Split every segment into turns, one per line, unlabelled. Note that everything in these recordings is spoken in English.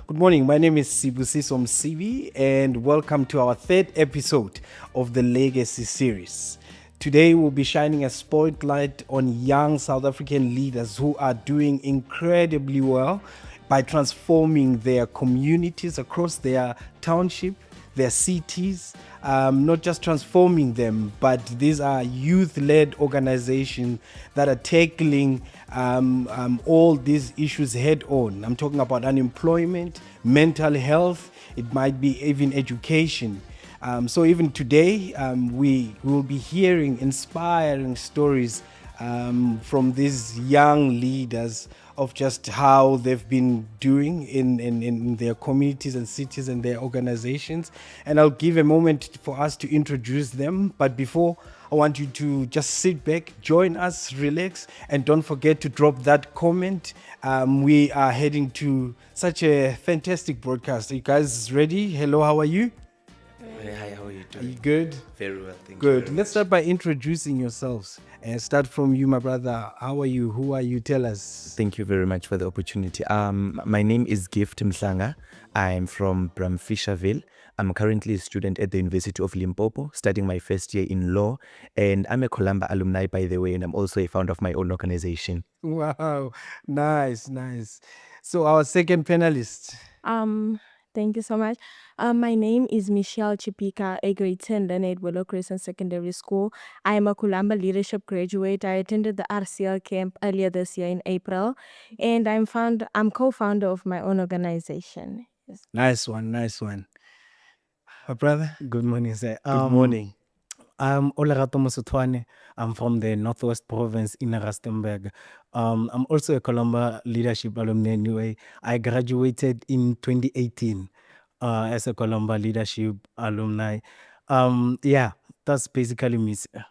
Good morning. My name is Sibusiso Msibi, and welcome to our third episode of the Legacy series. Today, we'll be shining a spotlight on young South African leaders who are doing incredibly well by transforming their communities across their township, their cities, not just transforming them, but these are youth-led organizations that are tackling all these issues head on. I'm talking about unemployment, mental health, it might be even education. So even today, we will be hearing inspiring stories from these young leaders of just how they've been doing in their communities and cities and their organizations. And I'll give a moment for us to introduce them. But before, I want you to just sit back, join us, relax, and don't forget to drop that comment. We are heading to such a fantastic broadcast. Are you guys ready? Hello, how are you?
Hey, hi, how are you
Are
doing?
you good?
Very well, thank you.
Good.
very
Let's
much.
start by introducing yourselves. And start from you, my brother. How are you? Who are you? Tell us.
Thank you very much for the opportunity. My name is Gift Mhlanga. I'm from Bramfisherville. I'm currently a student at the University of Limpopo, studying my first year in law, and I'm a Columba alumni, by the way, and I'm also a founder of my own organization.
Wow. Nice, nice. So our second panelist.
Um, Thank you so much. My name is Michelle Chipika, a grade 10 learner at Willow Crescent Secondary School. I am a Kulamba Leadership graduate. I attended the RCL camp earlier this year in April, and I'm co-founder of my own organization. Yes.
Nice one, nice one. My brother,
Good morning, sir.
good morning.
I'm Olorato Mosothwane. I'm from the Northwest Province in Rustenburg. I'm also a Columba Leadership alumni anyway. I graduated in 2018 as a Columba Leadership alumni. Yeah, that's basically me, sir.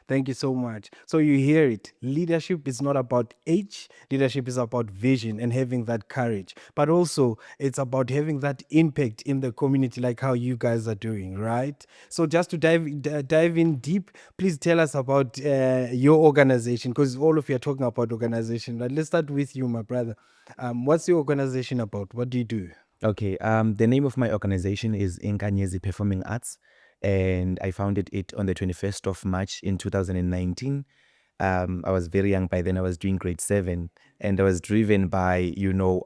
Thank you so much. So you hear it. Leadership is not about age. Leadership is about vision and having that courage. But also it's about having that impact in the community like how you guys are doing, right? So just to dive in deep, please tell us about your organization because all of you are talking about organization. But let's start with you, my brother. What's your organization about? What do you do?
Okay, the name of my organization is Inkanyezi Performing Arts, and I founded it on the 21st of March in 2019. I was very young by then. I was doing grade 7, and I was driven by,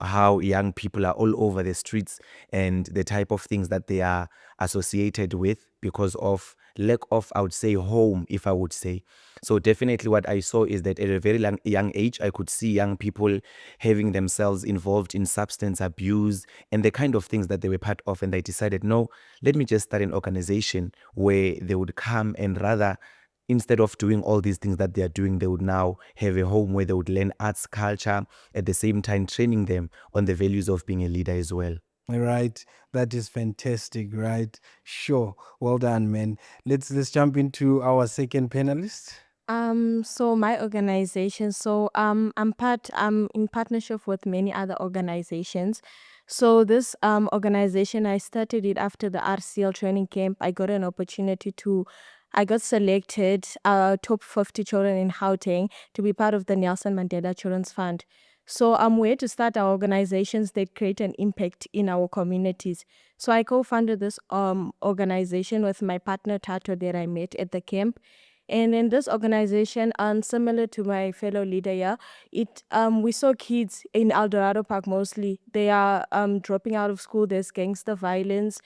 how young people are all over the streets and the type of things that they are associated with because of lack of, I would say, home, if I would say. So definitely what I saw is that at a very young age, I could see young people having themselves involved in substance abuse and the kind of things that they were part of. And I decided, no, let me just start an organization where they would come and rather, instead of doing all these things that they are doing, they would now have a home where they would learn arts, culture, at the same time training them on the values of being a leader as well.
All right, that is fantastic, right? Sure, well done, man. Let's jump into our second panelist.
So my organization, I'm in partnership with many other organizations. So this organization, I started it after the RCL training camp. I got selected, top 50 children in Gauteng to be part of the Nelson Mandela Children's Fund. So I'm here to start our organizations that create an impact in our communities. So I co-founded this organization with my partner Tato that I met at the camp. And in this organization, similar to my fellow leader here, we saw kids in Olorato Park mostly. They are dropping out of school. There's gangster violence,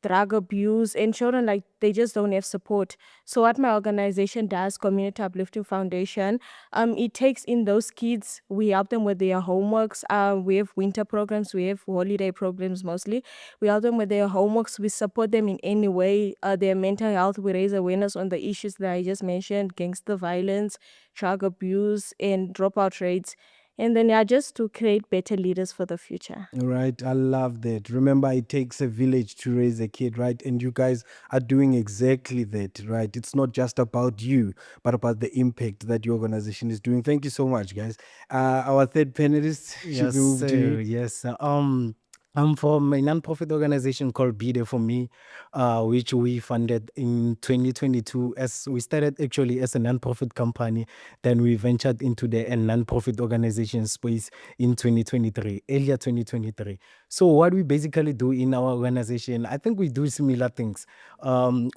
drug abuse, and children like they just don't have support. So what my organization does, Community Uplifting Foundation, it takes in those kids. We help them with their homeworks. We have winter programs. We have holiday programs mostly. We help them with their homeworks. We support them in any way. Their mental health. We raise awareness on the issues that I just mentioned: gangster violence, drug abuse, and dropout rates. And then just to create better leaders for the future.
All right, I love that. Remember, it takes a village to raise a kid, right? And you guys are doing exactly that, right? It's not just about you, but about the impact that your organization is doing. Thank you so much, guys. Our third panelist, should
Yes,
we move to
sir.
you?
Yes, sir. I'm from a nonprofit organization called Be There For Me, which we funded in 2022. As we started actually as a nonprofit company, then we ventured into the nonprofit organization space in 2023, earlier 2023. So what we basically do in our organization, I think we do similar things.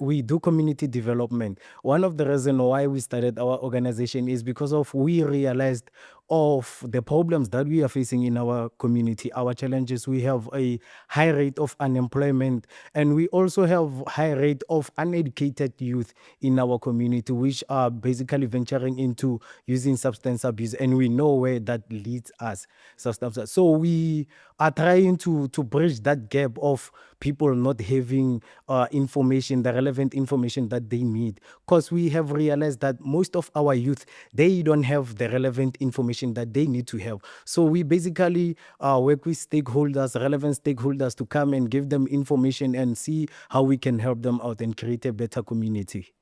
We do community development. One of the reasons why we started our organization is because of we realized of the problems that we are facing in our community, our challenges. We have a high rate of unemployment, and we also have high rate of uneducated youth in our community, which are basically venturing into using substance abuse, and we know where that leads us. So we are trying to bridge that gap of people not having information, the relevant information that they need, because we have realized that most of our youth, they don't have the relevant information that they need to have. So we basically work with stakeholders, relevant stakeholders, to come and give them information and see how we can help them out and create a better community.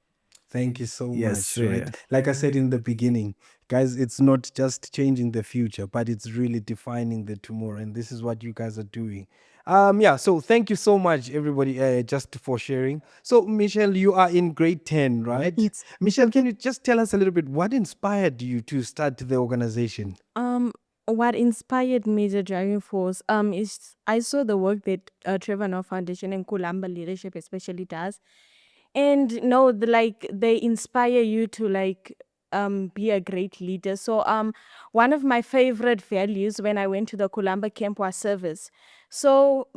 Thank you so
Yes,
much. Right. Like I said in the beginning, guys, it's not just changing the future, but it's really defining the tomorrow. And this is what you guys are doing. Yeah, so thank you so much, everybody, just for sharing. So, Michelle, you are in grade 10, right?
Yes.
Michelle, can you just tell us a little bit what inspired you to start the organization?
What inspired me, the driving force, is I saw the work that Trevor Noah Foundation and Kulamba Leadership especially does, and no, like they inspire you to like be a great leader. So one of my favorite values when I went to the Kulamba camp was service. So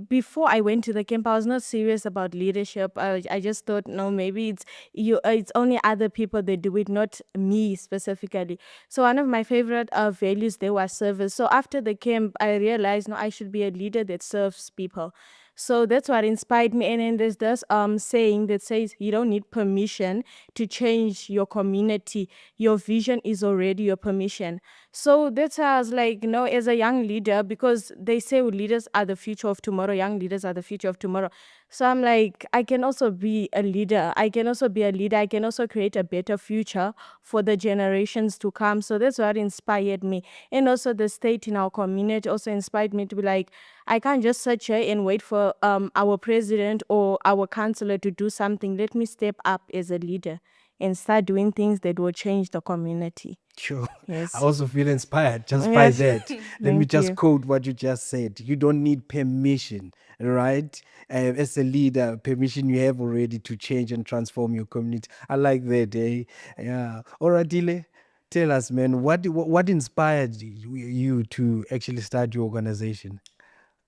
before I went to the camp, I was not serious about leadership. I just thought, no, maybe it's you, it's only other people that do it, not me specifically. So one of my favorite values there was service. So after the camp, I realized, no, I should be a leader that serves people. So that's what inspired me. And then there's this saying that says you don't need permission to change your community. Your vision is already your permission. So that's how I was like, as a young leader, because they say leaders are the future of tomorrow, young leaders are the future of tomorrow. So I'm like, I can also be a leader. I can also be a leader. I can also create a better future for the generations to come. So that's what inspired me. And also the state in our community also inspired me to be like, I can't just sit here and wait for our president or our councillor to do something. Let me step up as a leader and start doing things that will change the community.
Sure.
Yes.
I also feel inspired just by
Yes.
that. Let me
Thank
just
you.
quote what you just said. You don't need permission, right? As a leader, permission you have already to change and transform your community. I like that, eh? Yeah. All right, Dile, tell us, man, what inspired you to actually start your organization?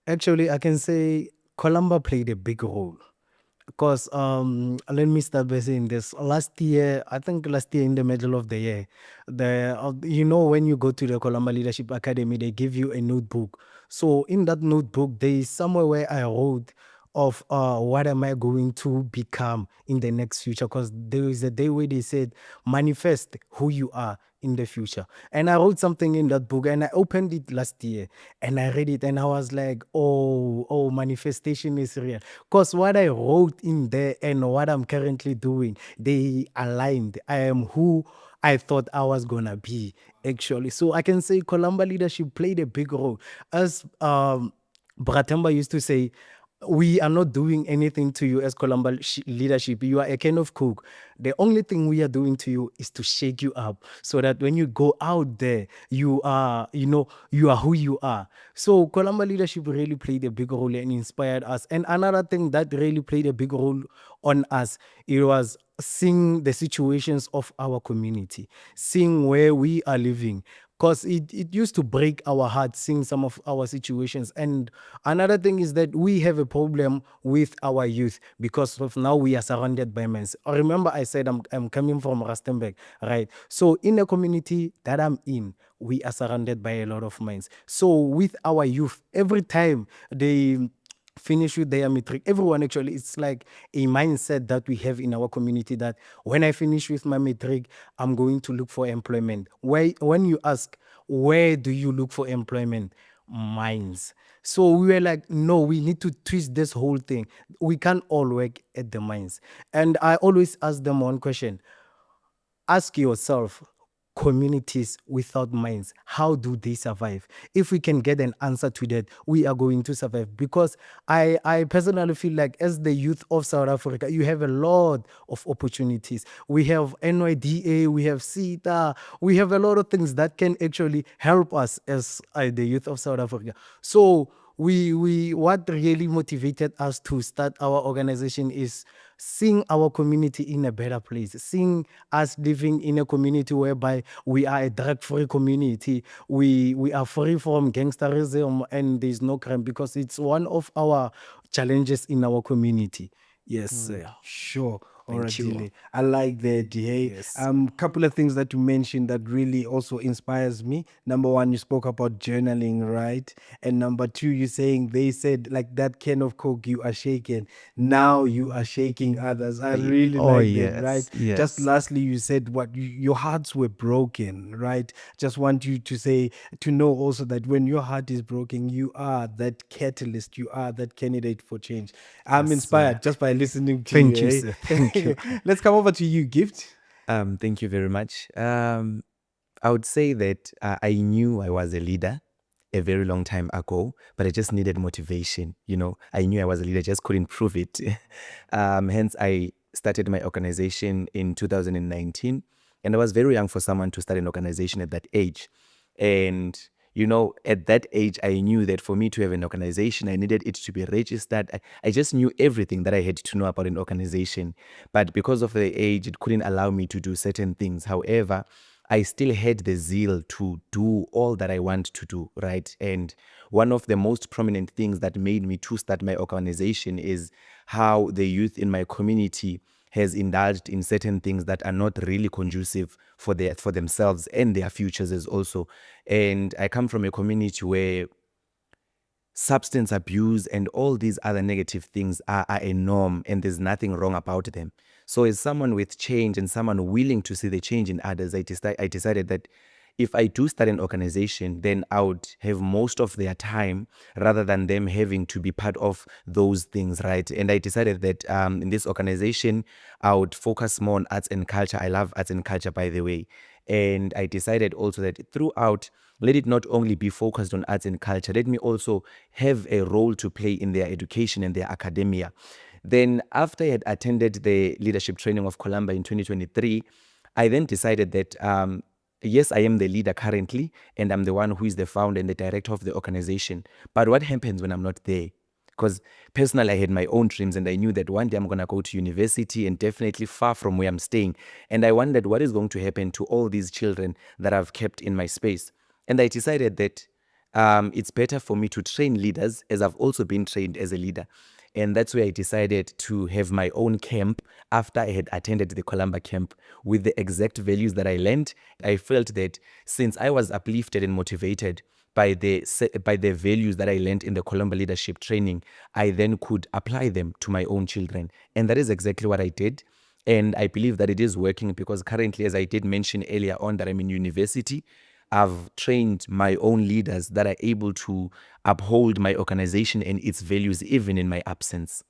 Actually, I can say Columba played a big role. Because let me start by saying this. Last year, I think last year in the middle of the year, when you go to the Columba Leadership Academy, they give you a notebook. So in that notebook, there is somewhere where I wrote of what am I going to become in the next future. Because there is a day where they said manifest who you are in the future. And I wrote something in that book, and I opened it last year and I read it, and I was like, oh, manifestation is real. Because what I wrote in there and what I'm currently doing, they aligned. I am who I thought I was gonna be, actually. So I can say Columba leadership played a big role. As Bratemba used to say, we are not doing anything to you as Columba leadership. You are a can of Coke. The only thing we are doing to you is to shake you up so that when you go out there, you are who you are. So Columba leadership really played a big role and inspired us. And another thing that really played a big role on us, it was seeing the situations of our community, seeing where we are living, because it used to break our hearts seeing some of our situations. And another thing is that we have a problem with our youth because of now we are surrounded by men. Remember, I said I'm coming from Rustenburg, right? So in a community that I'm in, we are surrounded by a lot of minds. So with our youth, every time they finish with their matric, everyone actually, it's like a mindset that we have in our community that when I finish with my matric, I'm going to look for employment. When you ask, where do you look for employment? Mines. So we were like, no, we need to twist this whole thing. We can't all work at the mines. And I always ask them one question: ask yourself, communities without minds, how do they survive? If we can get an answer to that, we are going to survive. Because I personally feel like as the youth of South Africa, you have a lot of opportunities. We have NYDA, we have CETA, we have a lot of things that can actually help us as the youth of South Africa. So we what really motivated us to start our organization is seeing our community in a better place, seeing us living in a community whereby we are a drug-free community, we are free from gangsterism, and there's no crime, because it's one of our challenges in our community. Yes, sir.
Sure. All
Thank
right,
you.
Dile. I like that. Hey,
Yes.
couple of things that you mentioned that really also inspires me. Number one, you spoke about journaling, right? And number two, you saying they said like that can of coke you are shaken. Now you are shaking others. I really
Oh,
like that, right?
yes,
Just
yes.
lastly, you said what your hearts were broken, right? Just want you to say to know also that when your heart is broken, you are that catalyst, you are that candidate for change. I'm
Yes,
inspired just by listening to
Thank you,
you.
sir. Thank you.
Let's come over to you, Gift.
Thank you very much. I would say that I knew I was a leader a very long time ago, but I just needed motivation. I knew I was a leader, just couldn't prove it. Hence, I started my organization in 2019, and I was very young for someone to start an organization at that age. And at that age, I knew that for me to have an organization, I needed it to be registered. I just knew everything that I had to know about an organization. But because of the age, it couldn't allow me to do certain things. However, I still had the zeal to do all that I want to do, right? And one of the most prominent things that made me to start my organization is how the youth in my community has indulged in certain things that are not really conducive for themselves and their futures as also. And I come from a community where substance abuse and all these other negative things are a norm, and there's nothing wrong about them. So as someone with change and someone willing to see the change in others, I decided that if I do start an organization, then I would have most of their time rather than them having to be part of those things, right? And I decided that in this organization, I would focus more on arts and culture. I love arts and culture, by the way. And I decided also that throughout, let it not only be focused on arts and culture, let me also have a role to play in their education and their academia. Then after I had attended the leadership training of Columba in 2023, I then decided that, yes, I am the leader currently, and I'm the one who is the founder and the director of the organization. But what happens when I'm not there? Because personally, I had my own dreams, and I knew that one day I'm going to go to university, and definitely far from where I'm staying. And I wondered what is going to happen to all these children that I've kept in my space. And I decided that it's better for me to train leaders, as I've also been trained as a leader. And that's where I decided to have my own camp after I had attended the Columba camp with the exact values that I learned. I felt that since I was uplifted and motivated by the values that I learned in the Columba leadership training, I then could apply them to my own children. And that is exactly what I did. And I believe that it is working, because currently, as I did mention earlier on, that I'm in university, I've trained my own leaders that are able to uphold my organization and its values even in my absence.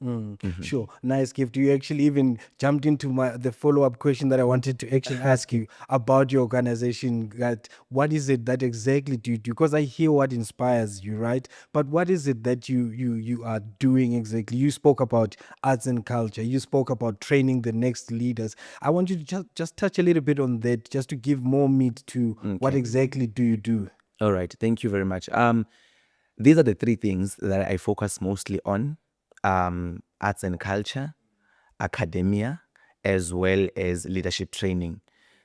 Sure, nice, Gift. You actually even jumped into the follow-up question that I wanted to actually ask you about your organization. That what is it that exactly do you do? Because I hear what inspires you, right? But what is it that you are doing exactly? You spoke about arts and culture. You spoke about training the next leaders. I want you to just touch a little bit on that, just to give more meat to what exactly do you do.
All right. Thank you very much. These are the three things that I focus mostly on: arts and culture, academia, as well as leadership training.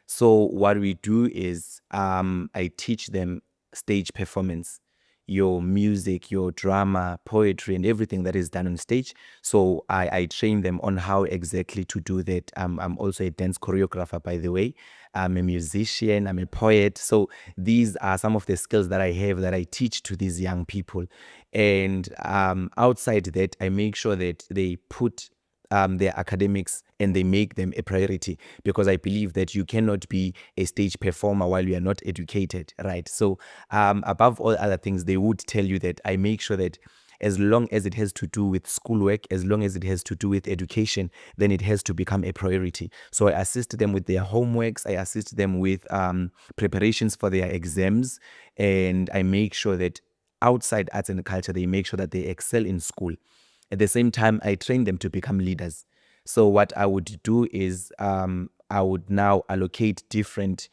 So what we do is I teach them stage performance, your music, your drama, poetry, and everything that is done on stage. So I train them on how exactly to do that. I'm also a dance choreographer, by the way. I'm a musician, I'm a poet. So these are some of the skills that I have that I teach to these young people. And outside that, I make sure that they put their academics and they make them a priority, because I believe that you cannot be a stage performer while you are not educated, right? So above all other things, they would tell you that I make sure that As long as it has to do with schoolwork, as long as it has to do with education, then it has to become a priority. So I assist them with their homeworks, I assist them with preparations for their exams, and I make sure that outside arts and culture, they make sure that they excel in school. At the same time, I train them to become leaders. So what I would do is I would now allocate different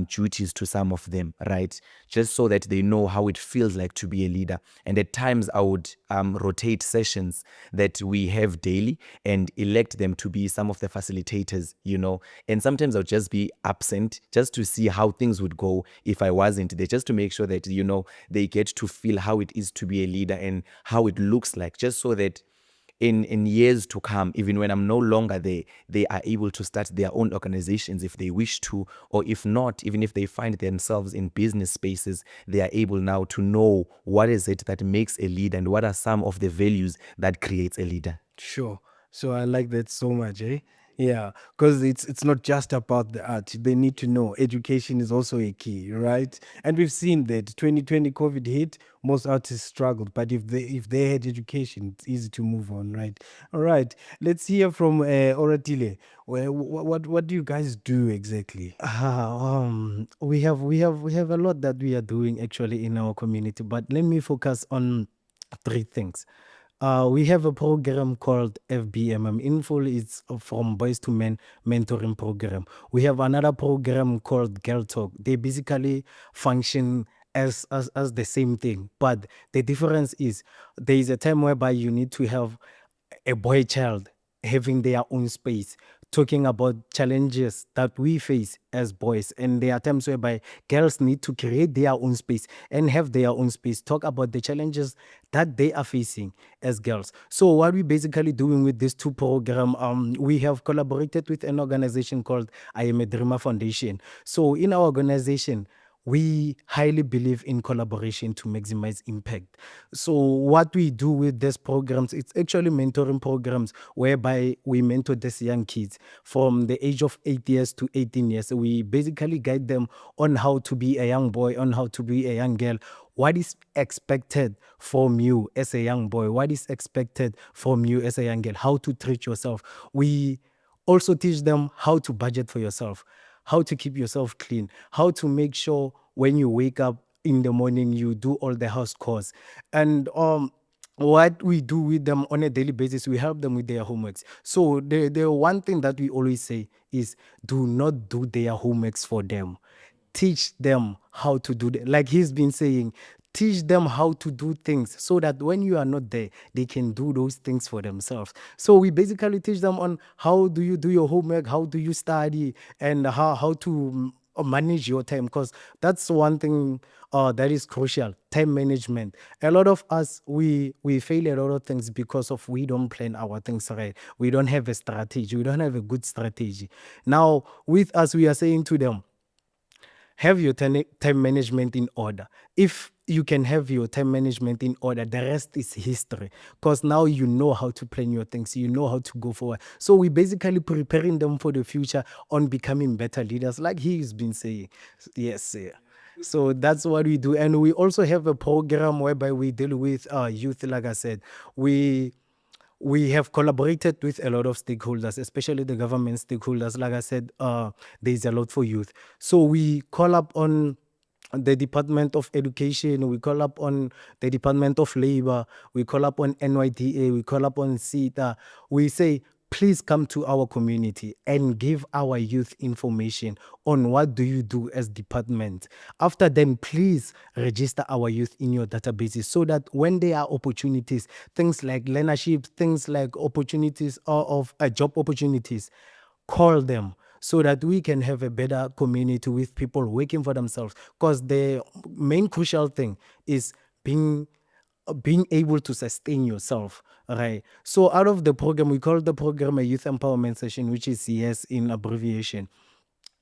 duties to some of them, right? Just so that they know how it feels like to be a leader. And at times I would rotate sessions that we have daily and elect them to be some of the facilitators, you know. And sometimes I'll just be absent just to see how things would go if I wasn't there, just to make sure that, you know, they get to feel how it is to be a leader and how it looks like, just so that in years to come, even when I'm no longer there, they are able to start their own organizations if they wish to, or if not, even if they find themselves in business spaces, they are able now to know what is it that makes a leader and what are some of the values that creates a leader.
Sure. So I like that so much, eh? Yeah, because it's not just about the art. They need to know education is also a key, right? And we've seen that 2020 COVID hit, most artists struggled, but if they had education, it's easy to move on, right? All right, let's hear from Oratile. What do you guys do exactly?
We have a lot that we are doing actually in our community, but let me focus on three things. We have a program called FBMM. In full, it's from Boys to Men mentoring program. We have another program called Girl Talk. They basically function as the same thing, but the difference is there is a time whereby you need to have a boy child having their own space, talking about challenges that we face as boys. And there are times whereby girls need to create their own space and have their own space, talk about the challenges that they are facing as girls. So what we basically doing with these two program, we have collaborated with an organization called I Am a Dreamer Foundation. So in our organization, we highly believe in collaboration to maximize impact. So what we do with these programs, it's actually mentoring programs whereby we mentor these young kids from the age of 8 years to 18 years. We basically guide them on how to be a young boy, on how to be a young girl. What is expected from you as a young boy? What is expected from you as a young girl? How to treat yourself. We also teach them how to budget for yourself, how to keep yourself clean, how to make sure when you wake up in the morning, you do all the house chores. And what we do with them on a daily basis, we help them with their homeworks. So the one thing that we always say is do not do their homeworks for them. Teach them how to do that. Like he's been saying, teach them how to do things so that when you are not there, they can do those things for themselves. So we basically teach them on how do you do your homework, how do you study, and how to manage your time, because that's one thing that is crucial, time management. A lot of us, we fail a lot of things because of we don't plan our things right. We don't have a strategy, we don't have a good strategy. Now with us, we are saying to them, have your time management in order. If you can have your time management in order, the rest is history, because now you know how to plan your things, you know how to go forward. So we basically preparing them for the future on becoming better leaders, like he's been saying. Yes, yeah. So that's what we do. And we also have a program whereby we deal with youth. Like I said, we have collaborated with a lot of stakeholders, especially the government stakeholders. Like I said, there's a lot for youth. So we call up on the Department of Education, we call up on the Department of Labor, we call up on NYDA, we call up on CETA. We say, please come to our community and give our youth information on what do you do as department. After then, please register our youth in your databases so that when there are opportunities, things like learnership, things like opportunities of job opportunities, call them so that we can have a better community with people working for themselves. Because the main crucial thing is being able to sustain yourself, right? So out of the program, we call the program a youth empowerment session, which is YES in abbreviation.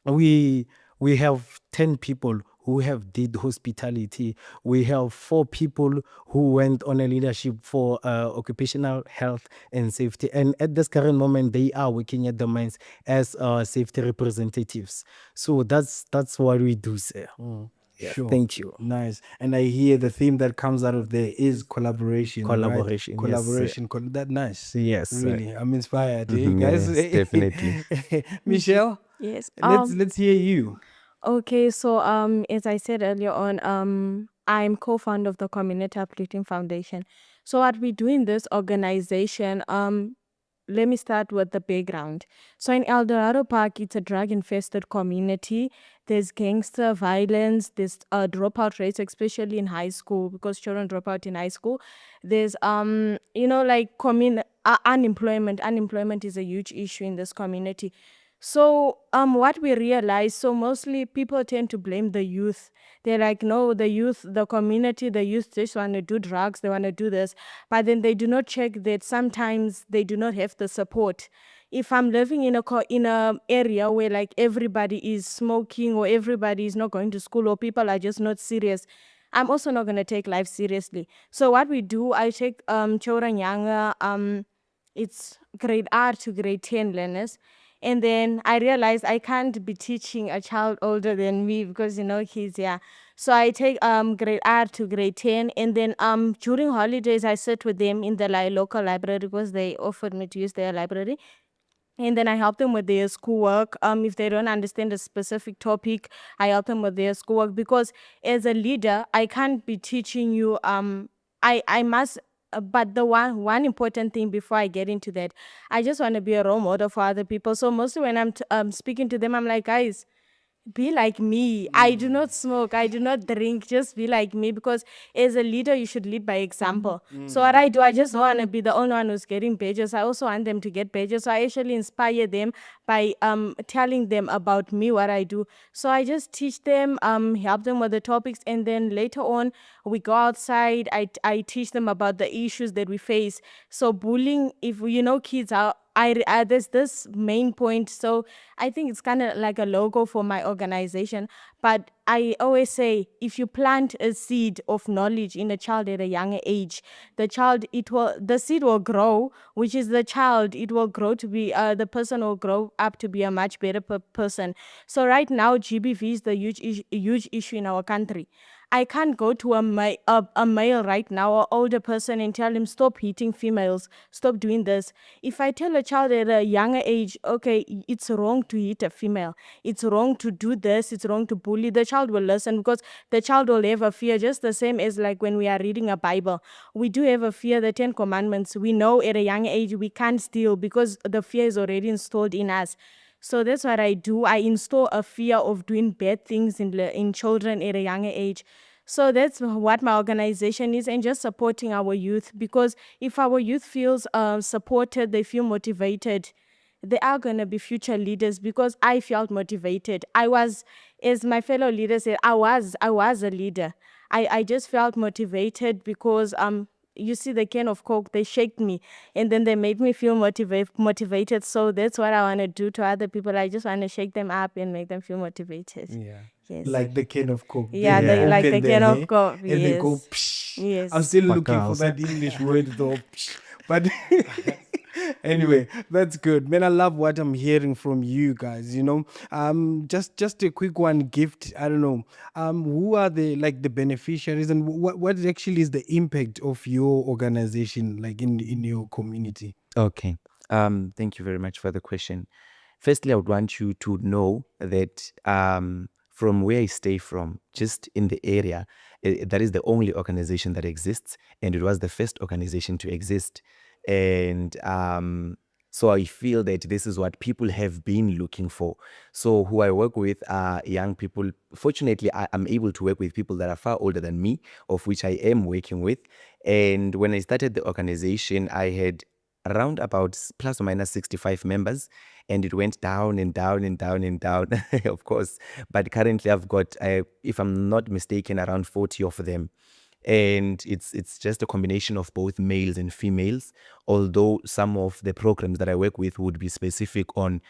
We have 10 people who have did hospitality. We have 4 people who went on a leadership for occupational health and safety. And at this current moment, they are working at the mines as safety representatives. So that's what we do, sir. Yeah,
Sure.
thank you.
Nice. And I hear the theme that comes out of there is collaboration, right?
Collaboration, yes, sir.
Collaboration. That nice.
Yes, sir.
Really, I'm inspired, guys.
Yes, definitely.
Michelle,
Yes.
let's hear you.
Okay, so as I said earlier on, I'm co-founder of the Community Uplifting Foundation. So what we do in this organization, let me start with the background. So in Eldorado Park, it's a drug-infested community. There's gangster violence, there's dropout rates, especially in high school, because children drop out in high school. There's like unemployment. Unemployment is a huge issue in this community. So what we realize, so mostly people tend to blame the youth. They're like, no, the youth, the community, the youth just want to do drugs, they want to do this, but then they do not check that sometimes they do not have the support. If I'm living in a area where like everybody is smoking or everybody is not going to school or people are just not serious, I'm also not going to take life seriously. So what we do, I take children younger, it's grade R to grade 10 learners. And then I realized I can't be teaching a child older than me because kids, yeah. So I take grade R to grade 10, and then during holidays I sit with them in the local library because they offered me to use their library. And then I help them with their schoolwork. If they don't understand a specific topic, I help them with their schoolwork, because as a leader, I can't be teaching you. I must. But the one important thing before I get into that, I just want to be a role model for other people. So mostly when I'm speaking to them, I'm like, guys, be like me. I do not smoke, I do not drink, just be like me, because as a leader you should lead by example. So what I do, I just don't want to be the only one who's getting pages. I also want them to get pages, so I actually inspire them by telling them about me, what I do. So I just teach them, help them with the topics, and then later on we go outside. I teach them about the issues that we face. So bullying, if kids are, there's this main point. So I think it's kind of like a logo for my organization. But I always say, if you plant a seed of knowledge in a child at a younger age, the seed will grow, which is the child. It will grow to be, the person will grow up to be a much better person. So right now, GBV is the huge issue in our country. I can't go to a male right now, or older person, and tell him, stop hitting females, stop doing this. If I tell a child at a younger age, okay, it's wrong to hit a female, it's wrong to do this, it's wrong to bully, the child will listen, because the child will have a fear, just the same as like when we are reading a Bible. We do have a fear, the 10 Commandments. We know at a young age we can't steal because the fear is already installed in us. So that's what I do. I install a fear of doing bad things in children at a younger age. So that's what my organization is, and just supporting our youth, because if our youth feels supported, they feel motivated, they are going to be future leaders, because I felt motivated. I was, as my fellow leader said, I was a leader. I just felt motivated because you see the can of Coke, they shaked me, and then they made me feel motivated. So that's what I want to do to other people. I just want to shake them up and make them feel motivated.
Yeah.
Yes.
Like the can of Coke.
Yeah,
They
like
open
the
their
can of
hair
Coke.
and they go,
Yes.
psh.
Yes.
I'm still looking for
girls.
that English word though. Psh. But anyway, that's good. Man, I love what I'm hearing from you guys, just a quick one gift. I don't know. Who are the beneficiaries, and what actually is the impact of your organization like in your community?
Okay. Thank you very much for the question. Firstly, I would want you to know that from where I stay from, just in the area, that is the only organization that exists, and it was the first organization to exist. And so I feel that this is what people have been looking for. So who I work with are young people. Fortunately, I'm able to work with people that are far older than me, of which I am working with. And when I started the organization, I had around about plus or minus 65 members, and it went down and down and down and down, of course. But currently I've got, if I'm not mistaken, around 40 of them. And it's just a combination of both males and females, although some of the programs that I work with would be specific on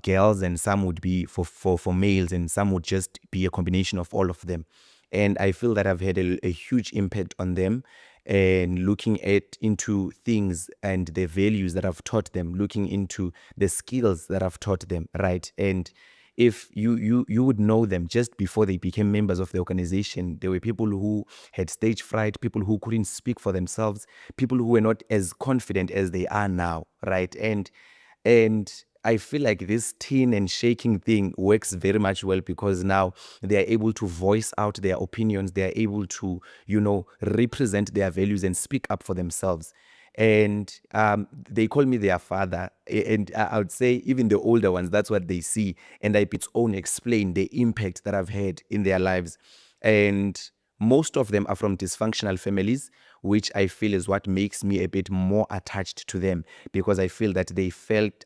girls, and some would be for males, and some would just be a combination of all of them. And I feel that I've had a huge impact on them, and looking into things and the values that I've taught them, looking into the skills that I've taught them, right? And if you would know them just before they became members of the organization. There were people who had stage fright, people who couldn't speak for themselves, people who were not as confident as they are now, right? And I feel like this teen and shaking thing works very much well because now they are able to voice out their opinions. They are able to, represent their values and speak up for themselves. And they call me their father. And I would say even the older ones, that's what they see. And its own explain the impact that I've had in their lives. And most of them are from dysfunctional families, which I feel is what makes me a bit more attached to them, because I feel that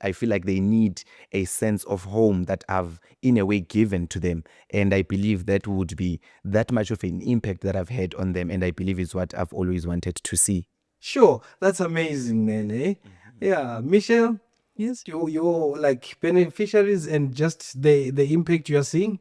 I feel like they need a sense of home that I've in a way given to them. And I believe that would be that much of an impact that I've had on them. And I believe is what I've always wanted to see.
Sure, that's amazing, man. Eh? Yeah, Michelle. Yes, you're like beneficiaries and just the impact you are seeing.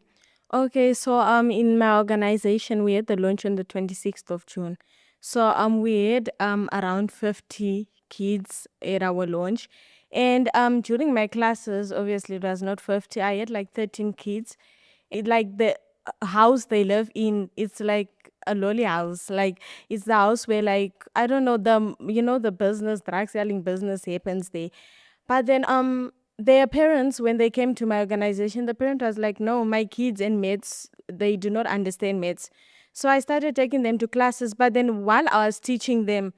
Okay, so in my organization we had the launch on the 26th of June. So we had around 50 kids at our launch. And during my classes, obviously it was not 50, I had like 13 kids. Like the house they live in, it's like a lolly house. Like it's the house where, like, I don't know, the business, drug selling business happens there. But then their parents, when they came to my organization, the parent was like, no, my kids and mates, they do not understand mates. So I started taking them to classes. But then while I was teaching them,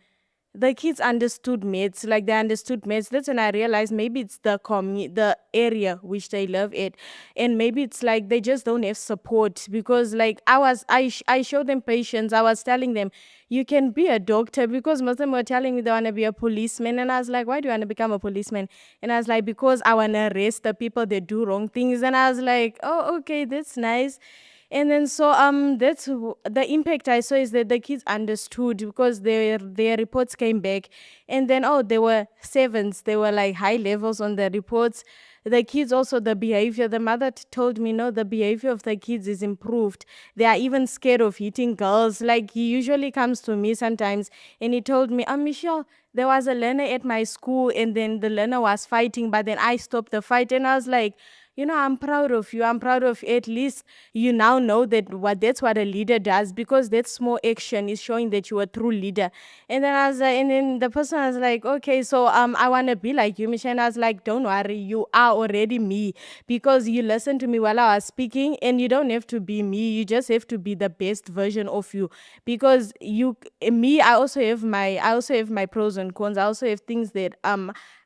the kids understood mates, like they understood mates. That's when I realized maybe it's the area which they live at, and maybe it's like they just don't have support. Because like I showed them patience. I was telling them you can be a doctor, because most of them were telling me they want to be a policeman, and I was like, why do you want to become a policeman? And I was like, because I want to arrest the people that do wrong things. And I was like, oh, okay, that's nice. And then so the impact I saw is that the kids understood, because their reports came back, and then there were sevens, there were like high levels on the reports. The kids also, the behavior, the mother told me, no, the behavior of the kids is improved. They are even scared of hitting girls. Like, he usually comes to me sometimes and he told me, Michelle, there was a learner at my school, and then the learner was fighting, but then I stopped the fight. And I was like, I'm proud of you. I'm proud of at least you now know that's what a leader does, because that small action is showing that you're a true leader. And then I was like, and then the person was like, okay, so I want to be like you, Michelle. And I was like, don't worry, you are already me, because you listened to me while I was speaking, and you don't have to be me. You just have to be the best version of you, because I also have my pros and cons. I also have things that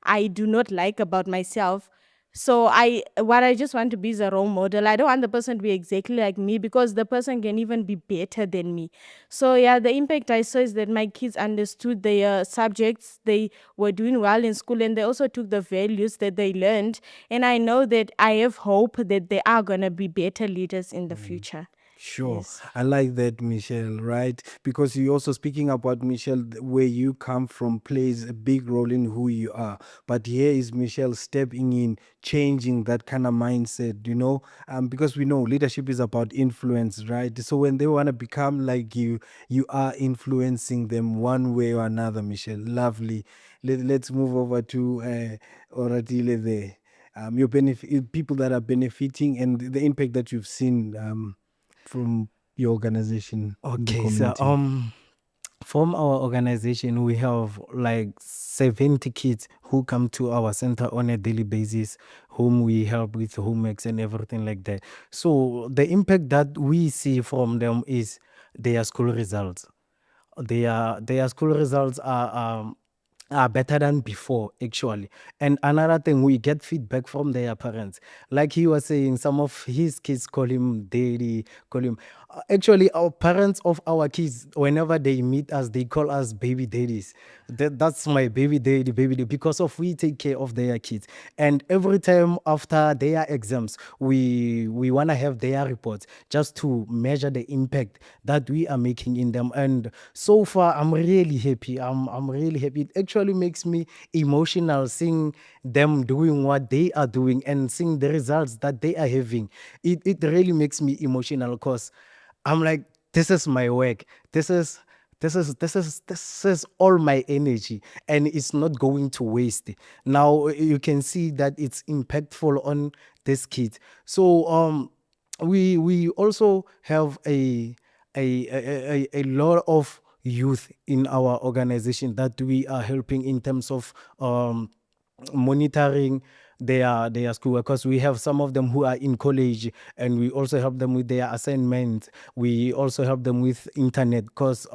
I do not like about myself. So what I just want to be is a role model. I don't want the person to be exactly like me, because the person can even be better than me. So yeah, the impact I saw is that my kids understood their subjects. They were doing well in school, and they also took the values that they learned. And I know that I have hope that they are gonna be better leaders in the future.
Sure.
Yes.
I like that, Michelle, right? Because you're also speaking about Michelle, where you come from plays a big role in who you are. But here is Michelle stepping in, changing that kind of mindset, because we know leadership is about influence, right? So when they want to become like you are influencing them one way or another, Michelle. Lovely. Let's move over to Oratile there. People that are benefiting and the impact that you've seen. From your organization in the
Okay, so
community?
from our organization, we have like 70 kids who come to our center on a daily basis, whom we help with homeworks and everything like that. So the impact that we see from them is their school results. Their school results are better than before, actually. And another thing, we get feedback from their parents. Like he was saying, some of his kids call him daddy, call him. Actually, our parents of our kids, whenever they meet us, they call us baby daddies. That's my baby daddy, baby daddy, because of we take care of their kids. And every time after their exams, we want to have their reports just to measure the impact that we are making in them. And so far, I'm really happy. I'm really happy. It actually makes me emotional seeing them doing what they are doing and seeing the results that they are having. It really makes me emotional, because I'm like, this is my work. This is all my energy, and it's not going to waste. Now you can see that it's impactful on these kids. So we also have a lot of youth in our organization that we are helping in terms of monitoring their schoolwork, because we have some of them who are in college, and we also help them with their assignments. We also help them with internet, because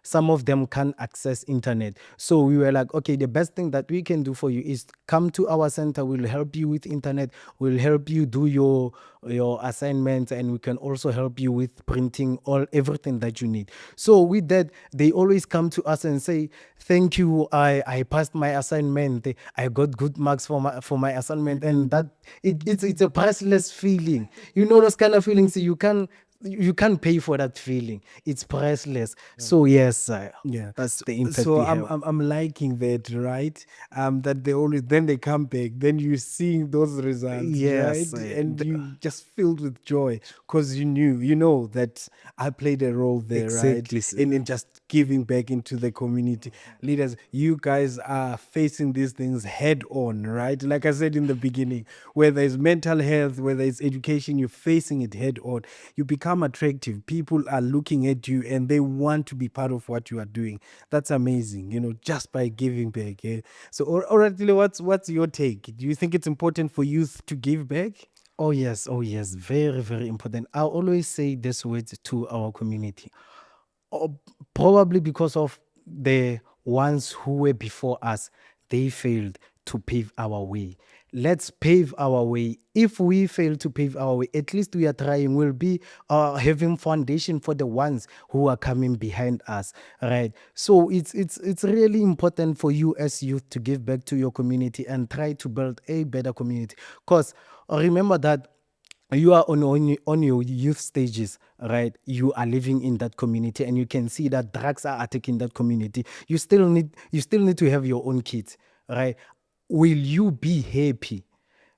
some of them can't access internet. So we were like, okay, the best thing that we can do for you is come to our center. We'll help you with internet. We'll help you do your assignments, and we can also help you with printing everything that you need. So with that, they always come to us and say, thank you, I passed my assignment. I got good marks for my assignment. And that it's a priceless feeling. You know, those kind of feelings you can't pay for that feeling. It's priceless. So yes,
Yeah,
that's the impact
so
we have.
I'm liking that, right? That they always then they come back, then you seeing those results,
Yes,
right? And you just filled with joy because you know that I played a role there, right?
Exactly, sir.
In just giving back into the community. Leaders, you guys are facing these things head on, right? Like I said in the beginning, whether it's mental health, whether it's education, you're facing it head on. You become attractive. People are looking at you and they want to be part of what you are doing. That's amazing, just by giving back. So, Oratile, what's your take? Do you think it's important for youth to give back?
Oh yes, very, very important. I always say this word to our community. Oh, probably because of the ones who were before us, they failed to pave our way. Let's pave our way. If we fail to pave our way, at least we are trying. We'll be having foundation for the ones who are coming behind us, right? So it's really important for you as youth to give back to your community and try to build a better community. Because remember that you are on your youth stages, right? You are living in that community, and you can see that drugs are attacking that community. You still need to have your own kids, right? Will you be happy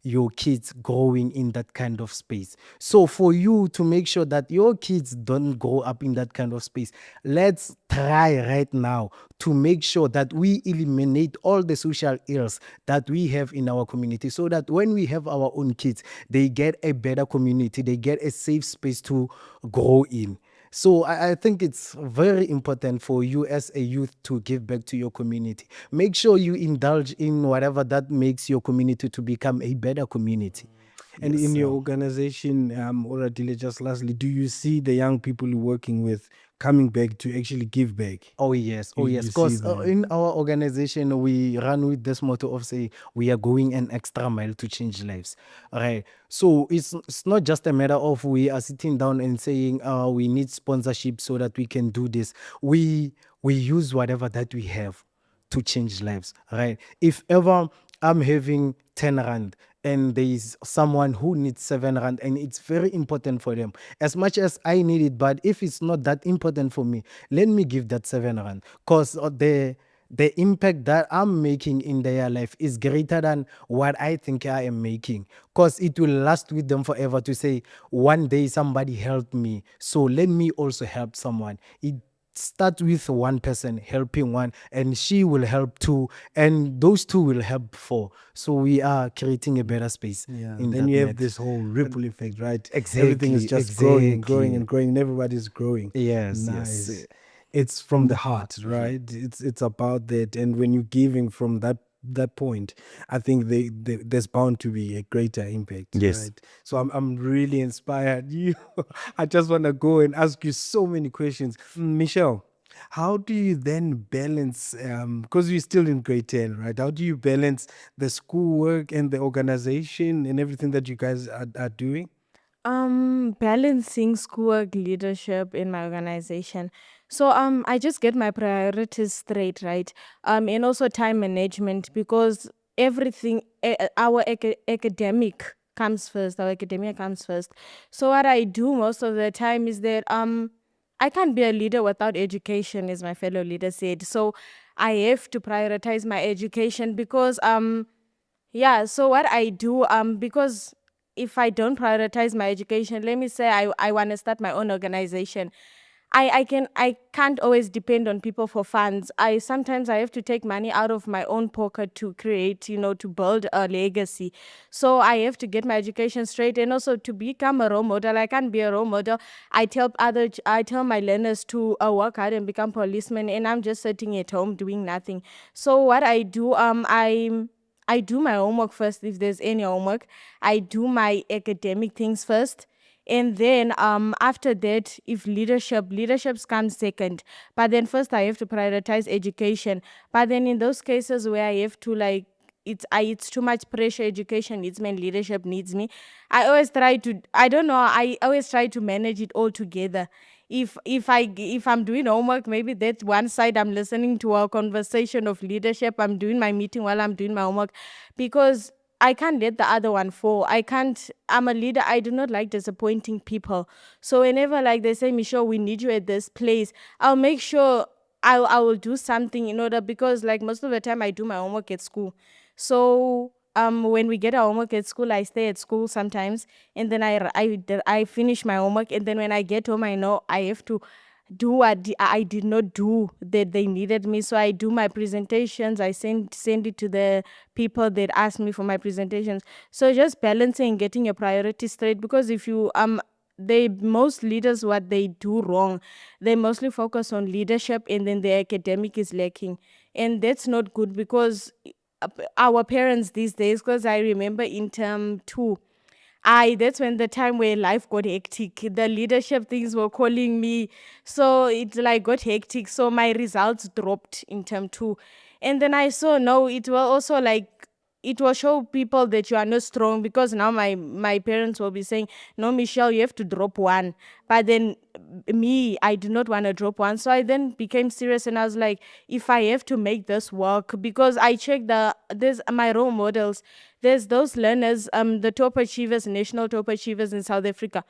your kids growing in that kind of space? So for you to make sure that your kids don't grow up in that kind of space, let's try right now to make sure that we eliminate all the social ills that we have in our community, so that when we have our own kids, they get a better community, they get a safe space to grow in. So I think it's very important for you as a youth to give back to your community. Make sure you indulge in whatever that makes your community to become a better community.
And
Yes,
in your
sir.
organization, Oratile, just lastly, do you see the young people you're working with coming back to actually give back?
Oh yes,
You,
oh yes.
you see
Because
them.
in our organization, we run with this motto of say we are going an extra mile to change lives. Right. So it's not just a matter of we are sitting down and saying we need sponsorship so that we can do this. We use whatever that we have to change lives, right? If ever I'm having 10 rand and there is someone who needs 7 rand and it's very important for them, as much as I need it, but if it's not that important for me, let me give that 7 rand, because the impact that I'm making in their life is greater than what I think I am making, because it will last with them forever to say, one day somebody helped me, so let me also help someone. It start with one person helping one, and she will help two, and those two will help four. So we are creating a better space
Yeah,
in
then
that
you have
matter.
this whole ripple effect, right? Everything is
Exactly,
just growing and growing
exactly.
and growing, and everybody's growing.
Yes, yes.
Nice. It's from
From
the
the heart.
heart, right? It's about that, and when you're giving from that point, I think there's bound to be a greater impact,
Yes.
right? So I'm really inspired. I just want to go and ask you so many questions, Michelle. How do you then balance, because you're still in grade 10, right? How do you balance the schoolwork and the organization and everything that you guys are doing?
Balancing schoolwork, leadership in my organization. So I just get my priorities straight, right? And also time management, because everything our academic comes first. Our academia comes first. So what I do most of the time is that I can't be a leader without education, as my fellow leader said. So I have to prioritize my education, because yeah, so what I do, because if I don't prioritize my education, let me say I want to start my own organization. I can't always depend on people for funds. Sometimes I have to take money out of my own pocket to create, to build a legacy. So I have to get my education straight, and also to become a role model. I can't be a role model. I tell my learners to work hard and become policemen, and I'm just sitting at home doing nothing. So what I do, I do my homework first. If there's any homework, I do my academic things first, and then after that, if leaderships come second. But then first I have to prioritize education. But then in those cases where I have to, like, it's too much pressure, education needs me and leadership needs me, I don't know, I always try to manage it all together. If I'm doing homework, maybe that's one side, I'm listening to our conversation of leadership, I'm doing my meeting while I'm doing my homework, because I can't let the other one fall. I can't. I'm a leader. I do not like disappointing people. So whenever, like, they say, Michelle, we need you at this place, I'll make sure I will do something in order, because, like, most of the time I do my homework at school. So when we get our homework at school, I stay at school sometimes, and then I finish my homework, and then when I get home, I know I have to do what I did not do that they needed me. So I do my presentations. I send it to the people that ask me for my presentations. So just balancing, getting your priorities straight, because if you they most leaders, what they do wrong, they mostly focus on leadership, and then the academic is lacking, and that's not good, because our parents these days, because I remember in term 2, that's when the time where life got hectic. The leadership things were calling me. So it, like, got hectic. So my results dropped in term 2. And then I saw, no, it will also, like, it will show people that you are not strong, because now my parents will be saying, no, Michelle, you have to drop one. But then me, I do not want to drop one. So I then became serious, and I was like, if I have to make this work, because I checked there's my role models, there's those learners, the top achievers, national top achievers in South Africa.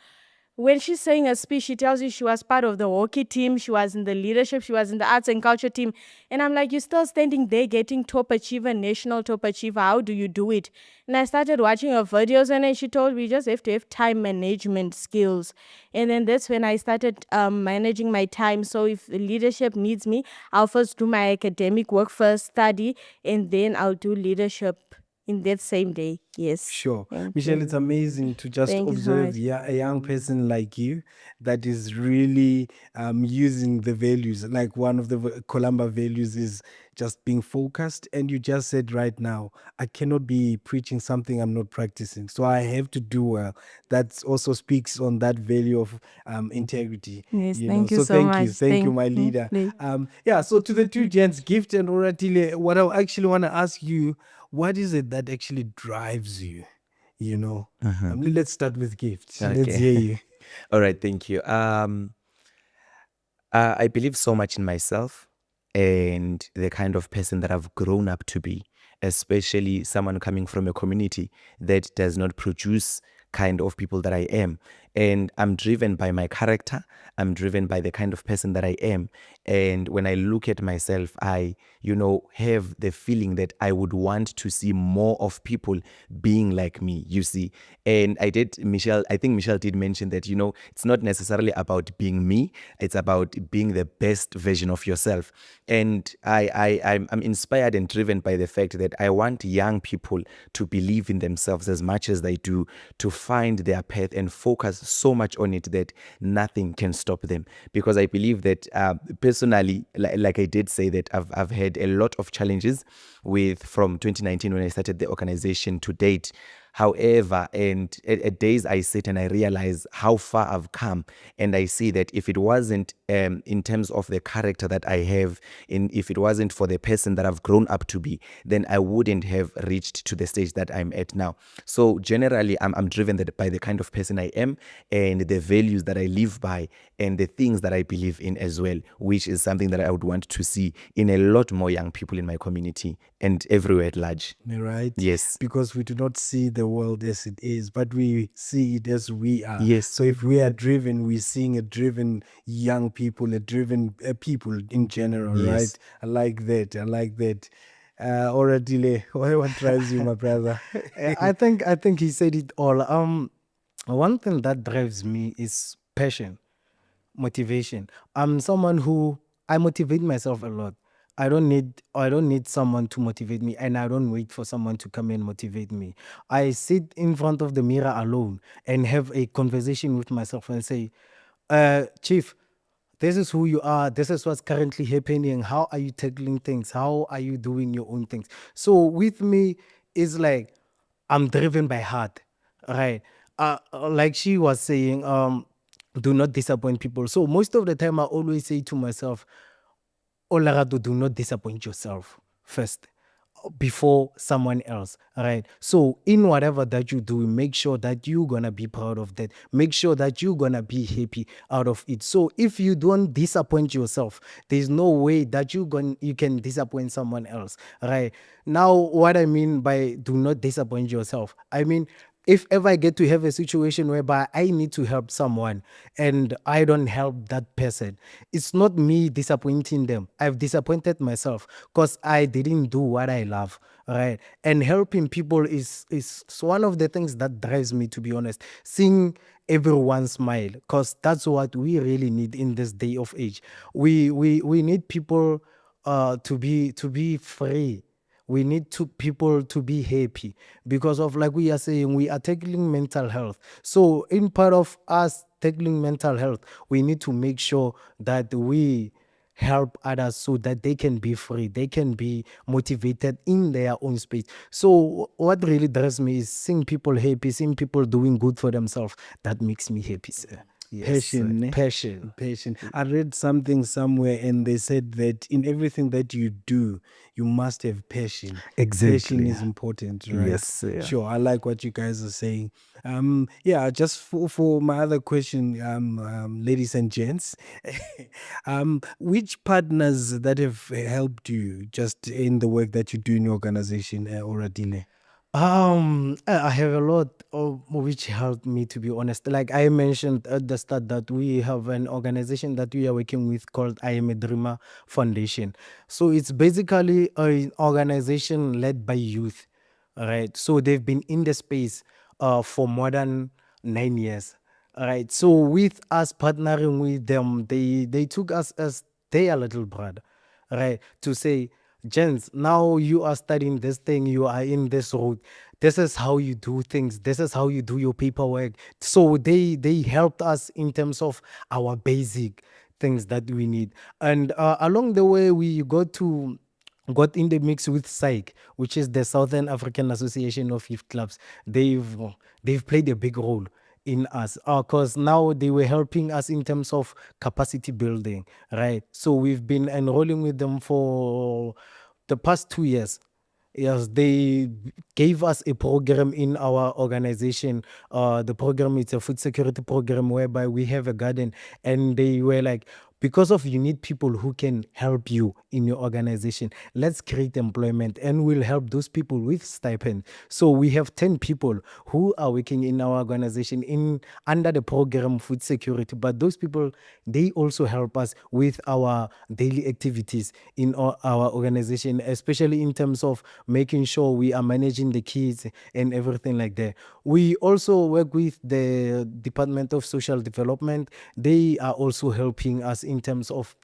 When she's saying a speech, she tells you she was part of the hockey team, she was in the leadership, she was in the arts and culture team. And I'm like, you're still standing there getting top achiever, national top achiever. How do you do it? And I started watching her videos, and then she told me you just have to have time management skills. And then that's when I started managing my time. So if leadership needs me, I'll first do my academic work first, study, and then I'll do leadership in that same day. Yes.
Sure.
Thank
Michelle,
you.
it's amazing to just
Thank you so
observe
much.
a young person like you that is really using the values. Like, one of the Columba values is just being focused. And you just said right now, I cannot be preaching something I'm not practicing. So I have to do well. That also speaks on that value of integrity.
Yes, thank you
So
so
thank you.
much.
Thank you,
Thank
my
you.
leader.
Please.
Yeah, so to the two gents, Gift and Oratile, what I actually want to ask you, what is it that actually drives you? Let's start with Gift. Let's hear
Okay.
you.
All right. Thank you. I believe so much in myself and the kind of person that I've grown up to be, especially someone coming from a community that does not produce kind of people that I am. And I'm driven by my character. I'm driven by the kind of person that I am. And when I look at myself, I, have the feeling that I would want to see more of people being like me, you see. And I think Michelle did mention that, it's not necessarily about being me, it's about being the best version of yourself. And I'm inspired and driven by the fact that I want young people to believe in themselves as much as they do, to find their path and focus so much on it that nothing can stop them. Because I believe that personally, like I did say, that I've had a lot of challenges from 2019 when I started the organization to date. However, and at days I sit and I realize how far I've come, and I see that if it wasn't in terms of the character that I have, if it wasn't for the person that I've grown up to be, then I wouldn't have reached to the stage that I'm at now. So generally, I'm driven by the kind of person I am and the values that I live by and the things that I believe in as well, which is something that I would want to see in a lot more young people in my community and everywhere at large.
Right?
Yes.
Because we do not see the world as it is, but we see it as we are.
Yes.
So if we are driven, we're seeing a driven young people, a driven people in general,
Yes.
right? I like that. Oratile, what drives you, my brother?
I think he said it all. One thing that drives me is passion. motivation. I'm someone who I motivate myself a lot. I don't need someone to motivate me, and I don't wait for someone to come and motivate me. I sit in front of the mirror alone and have a conversation with myself and say, Chief, this is who you are. This is what's currently happening. How are you tackling things? How are you doing your own things? So with me, it's like I'm driven by heart, right? Like she was saying, do not disappoint people. So most of the time, I always say to myself, Olorato, do not disappoint yourself first before someone else, right? So in whatever that you do, make sure that you're gonna be proud of that. Make sure that you're gonna be happy out of it. So if you don't disappoint yourself, there's no way that you can disappoint someone else, right? Now, what I mean by do not disappoint yourself, I mean, if ever I get to have a situation whereby I need to help someone and I don't help that person, it's not me disappointing them. I've disappointed myself because I didn't do what I love, right? And helping people is one of the things that drives me, to be honest. Seeing everyone smile, because that's what we really need in this day of age. We need people to be free. We need to people to be happy because of, like we are saying, we are tackling mental health. So in part of us tackling mental health, we need to make sure that we help others so that they can be free, they can be motivated in their own space. So what really drives me is seeing people happy, seeing people doing good for themselves. That makes me happy, sir. Yes, sir.
Passion, eh?
Passion.
Passion. I read something somewhere and they said that in everything that you do, you must have passion.
Exactly.
Passion is important, right?
Yes, sir.
Sure. I like what you guys are saying. Yeah, just for my other question, ladies and gents, which partners that have helped you just in the work that you do in your organization, Oradile?
I have a lot of which helped me, to be honest. Like I mentioned at the start, that we have an organization that we are working with called I Am a Dreamer Foundation. So it's basically an organization led by youth, right? So they've been in the space for more than 9 years. All right. So with us partnering with them, they took us as their little brother, right? To say, Jens, now you are studying this thing, you are in this road. This is how you do things. This is how you do your paperwork. So they helped us in terms of our basic things that we need. And along the way, we got in the mix with SAIC, which is the Southern African Association of Youth Clubs. They've played a big role in us because now they were helping us in terms of capacity building, right? So we've been enrolling with them for the past 2 years. Yes, they gave us a program in our organization. The program is a food security program whereby we have a garden, and they were like, because of you need people who can help you in your organization, let's create employment and we'll help those people with stipend. So we have 10 people who are working in our organization in under the program food security, but those people, they also help us with our daily activities in our organization, especially in terms of making sure we are managing the kids and everything like that. We also work with the Department of Social Development. They are also helping us in terms of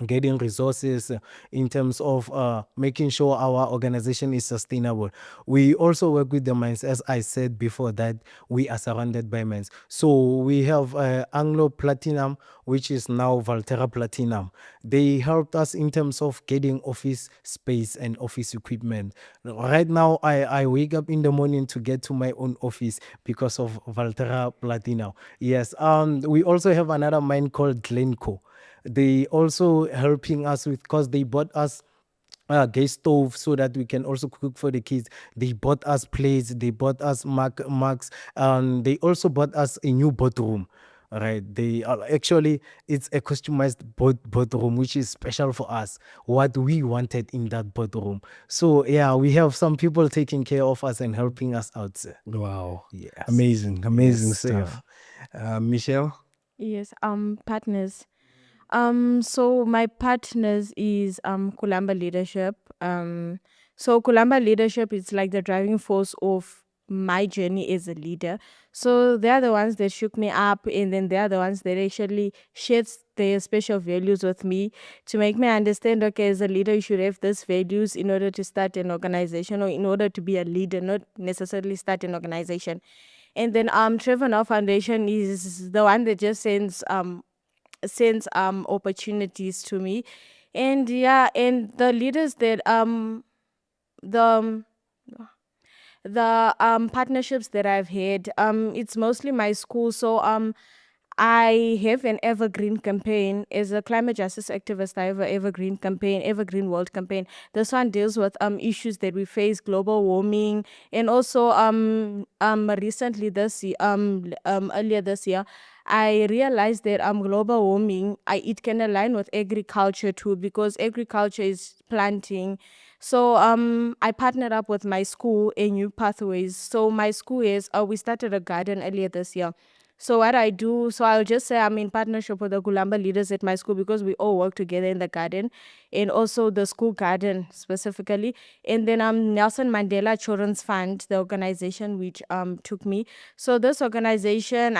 getting resources, in terms of making sure our organization is sustainable. We also work with the mines. As I said before, that we are surrounded by mines. So we have Anglo Platinum, which is now Valterra Platinum. They helped us in terms of getting office space and office equipment. Right now, I wake up in the morning to get to my own office because of Valterra Platinum. Yes. We also have another mine called Glencoe. They also helping us with, because they bought us gas stove so that we can also cook for the kids. They bought us plates, they bought us mugs, and they also bought us a new bathroom. Right, they are actually, it's a customized bathroom which is special for us, what we wanted in that bathroom. So yeah, we have some people taking care of us and helping us out, sir.
Wow.
Yes.
Amazing
Yes,
stuff. Michelle?
Yes, partners. So my partners is Kulamba Leadership. So Kulamba Leadership is like the driving force of my journey as a leader. So they're the ones that shook me up, and then they're the ones that actually shared their special values with me to make me understand, okay, as a leader, you should have these values in order to start an organization, or in order to be a leader, not necessarily start an organization. And then Trevor Noah Foundation is the one that just sends opportunities to me. And yeah, and the leaders that the partnerships that I've had, it's mostly my school. So I have an evergreen campaign as a climate justice activist. I have an evergreen campaign, evergreen world campaign. This one deals with issues that we face, global warming, and also recently this year, earlier this year, I realized that global warming, it can align with agriculture too, because agriculture is planting. So I partnered up with my school, A New Pathways. So my school is we started a garden earlier this year. So what I do, so I'll just say I'm in partnership with the Gulamba leaders at my school, because we all work together in the garden, and also the school garden specifically. And then Nelson Mandela Children's Fund, the organization which took me. So this organization,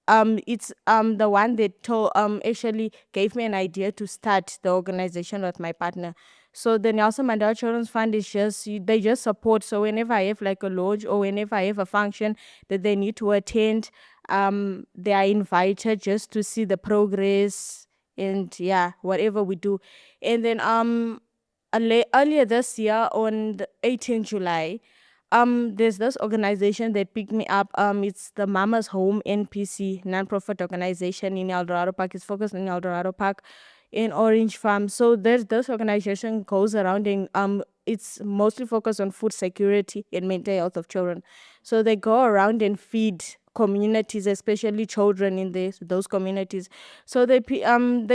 it's the one that actually gave me an idea to start the organization with my partner. So the Nelson Mandela Children's Fund is they just support. So whenever I have like a lodge, or whenever I have a function that they need to attend, they are invited just to see the progress, and yeah, whatever we do. And then earlier this year on the 18th July, there's this organization that picked me up. It's the Mama's Home NPC, non-profit organization in Eldorado Park. It's focused in Eldorado Park in Orange Farm. So there's this organization goes around, and it's mostly focused on food security and mental health of children. So they go around and feed communities, especially children in those communities. So they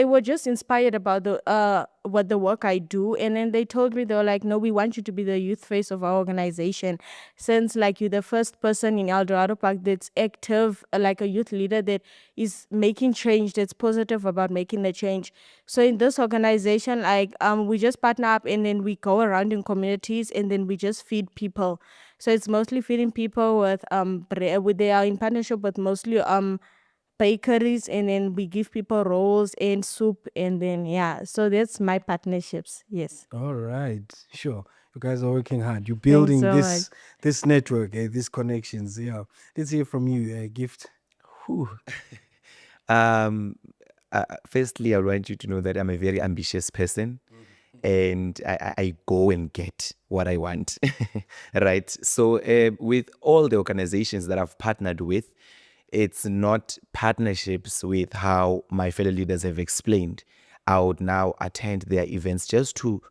were just inspired about the what the work I do, and then they told me, they were like, no, we want you to be the youth face of our organization, since like you're the first person in Eldorado Park that's active, like a youth leader that is making change, that's positive about making the change. So in this organization, like we just partner up, and then we go around in communities, and then we just feed people. So it's mostly feeding people with they are in partnership with mostly bakeries, and then we give people rolls and soup, and then yeah. So that's my partnerships. Yes.
All right, sure. You guys are working hard. You're
Thanks
building
so much.
this network, these connections. Yeah. Let's hear from you, Gift.
Whew. Firstly, I want you to know that I'm a very ambitious person, and I go and get what I want. Right. So with all the organizations that I've partnered with, it's not partnerships with how my fellow leaders have explained. I would now attend their events just to,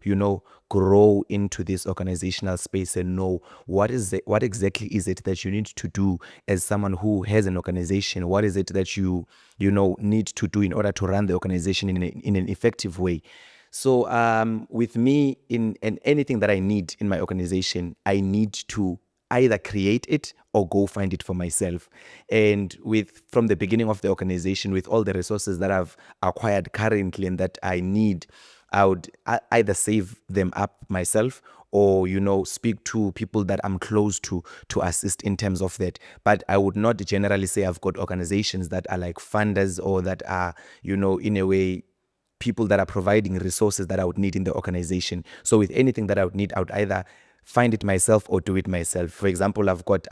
grow into this organizational space and know what exactly is it that you need to do as someone who has an organization. What is it that you need to do in order to run the organization in an effective way. So with me, in anything that I need in my organization, I need to either create it or go find it for myself. And from the beginning of the organization, with all the resources that I've acquired currently and that I need, I would either save them up myself, or speak to people that I'm close to assist in terms of that. But I would not generally say I've got organizations that are like funders, or that are in a way people that are providing resources that I would need in the organization. So with anything that I would need, I would either find it myself or do it myself. For example, I've got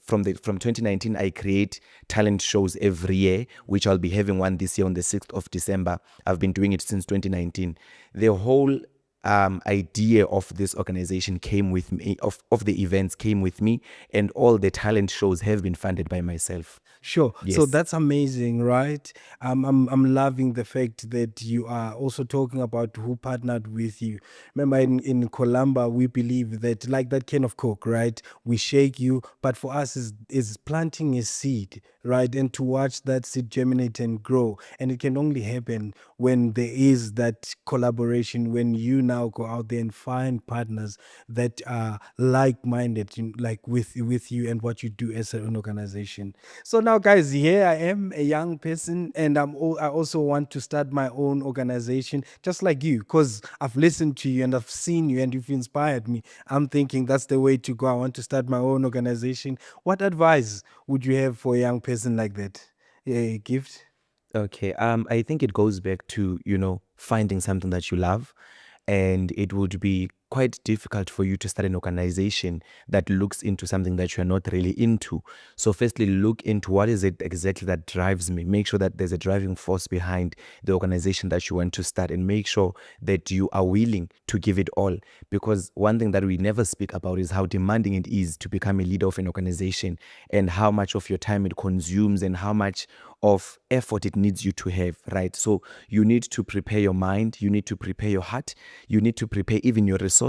from 2019, I create talent shows every year, which I'll be having one this year on the 6th of December. I've been doing it since 2019. The whole idea of this organization came with me, of the events came with me, and all the talent shows have been funded by myself.
Sure.
Yes.
So that's amazing, right? I'm loving the fact that you are also talking about who partnered with you. Remember, in Colamba, we believe that, like that can of Coke, right? We shake you, but for us is planting a seed, right? And to watch that seed germinate and grow. And it can only happen when there is that collaboration, when you now now go out there and find partners that are like-minded, like with you and what you do as an organization. So now, guys, here I am, a young person, and I also want to start my own organization, just like you, because I've listened to you and I've seen you and you've inspired me. I'm thinking that's the way to go. I want to start my own organization. What advice would you have for a young person like that? Yeah, gift.
Okay. I think it goes back to, finding something that you love. And it would be quite difficult for you to start an organization that looks into something that you're not really into. So firstly, look into what is it exactly that drives me. Make sure that there's a driving force behind the organization that you want to start, and make sure that you are willing to give it all. Because one thing that we never speak about is how demanding it is to become a leader of an organization, and how much of your time it consumes, and how much of effort it needs you to have, right? So you need to prepare your mind, you need to prepare your heart, you need to prepare even your resources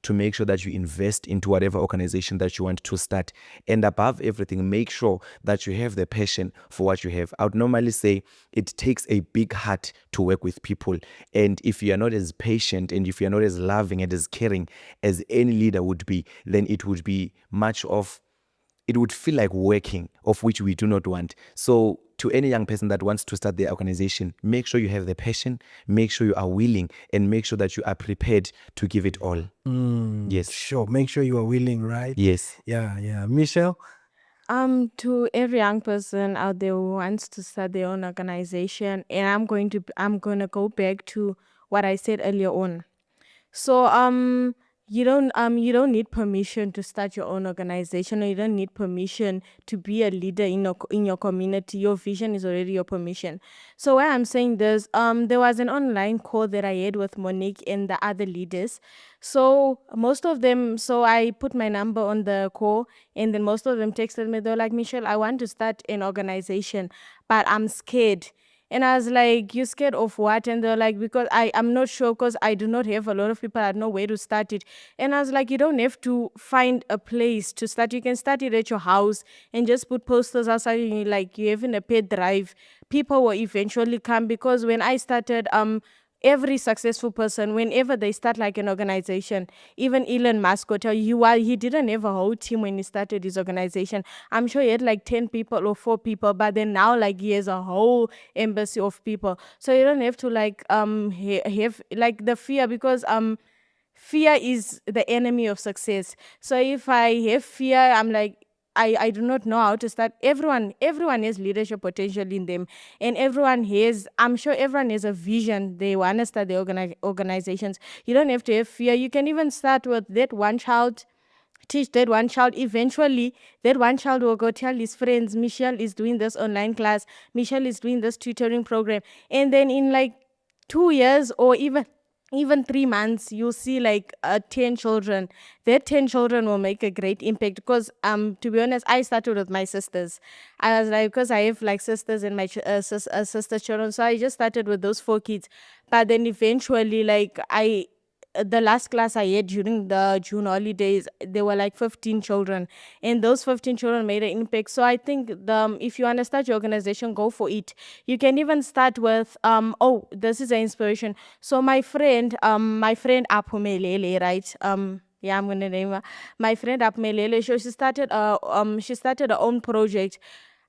to make sure that you invest into whatever organization that you want to start. And above everything, make sure that you have the passion for what you have. I would normally say it takes a big heart to work with people. And if you are not as patient, and if you are not as loving and as caring as any leader would be, then it would be it would feel like working, of which we do not want. So to any young person that wants to start their organization, make sure you have the passion, make sure you are willing, and make sure that you are prepared to give it all. Yes.
Sure. Make sure you are willing, right?
Yes.
Yeah. Michelle?
To every young person out there who wants to start their own organization, and I'm gonna go back to what I said earlier on. So you don't need permission to start your own organization, or you don't need permission to be a leader in your community. Your vision is already your permission. So why I'm saying this, there was an online call that I had with Monique and the other leaders. So I put my number on the call, and then most of them texted me. They're like, Michelle, I want to start an organization, but I'm scared. And I was like, you scared of what? And they're like, because I'm not sure, because I do not have a lot of people. I know where to start it. And I was like, you don't have to find a place to start. You can start it at your house and just put posters outside. And you have in a paid drive. People will eventually come, because when I started, every successful person, whenever they start like an organization, even Elon Musk will tell you why he didn't have a whole team when he started his organization. I'm sure he had like 10 people or 4 people, but then now like he has a whole embassy of people. So you don't have to have like the fear, because fear is the enemy of success. So if I have fear, I'm like, I do not know how to start. Everyone has leadership potential in them, and I'm sure everyone has a vision. They want to start their organizations. You don't have to have fear. You can even start with that one child. Teach that one child. Eventually, that one child will go tell his friends, Michelle is doing this online class, Michelle is doing this tutoring program. And then in like 2 years, or even 3 months, you'll see like 10 children. That 10 children will make a great impact, because to be honest, I started with my sisters. I was like, because I have like sisters and my sister children, so I just started with those 4 kids. But then eventually, like the last class I had during the June holidays, there were like 15 children, and those 15 children made an impact. So I think if you want to start your organization, go for it. You can even start with this is an inspiration. So my friend Aphumelele, right? Yeah, I'm gonna name her. My friend Aphumelele. She started her own project.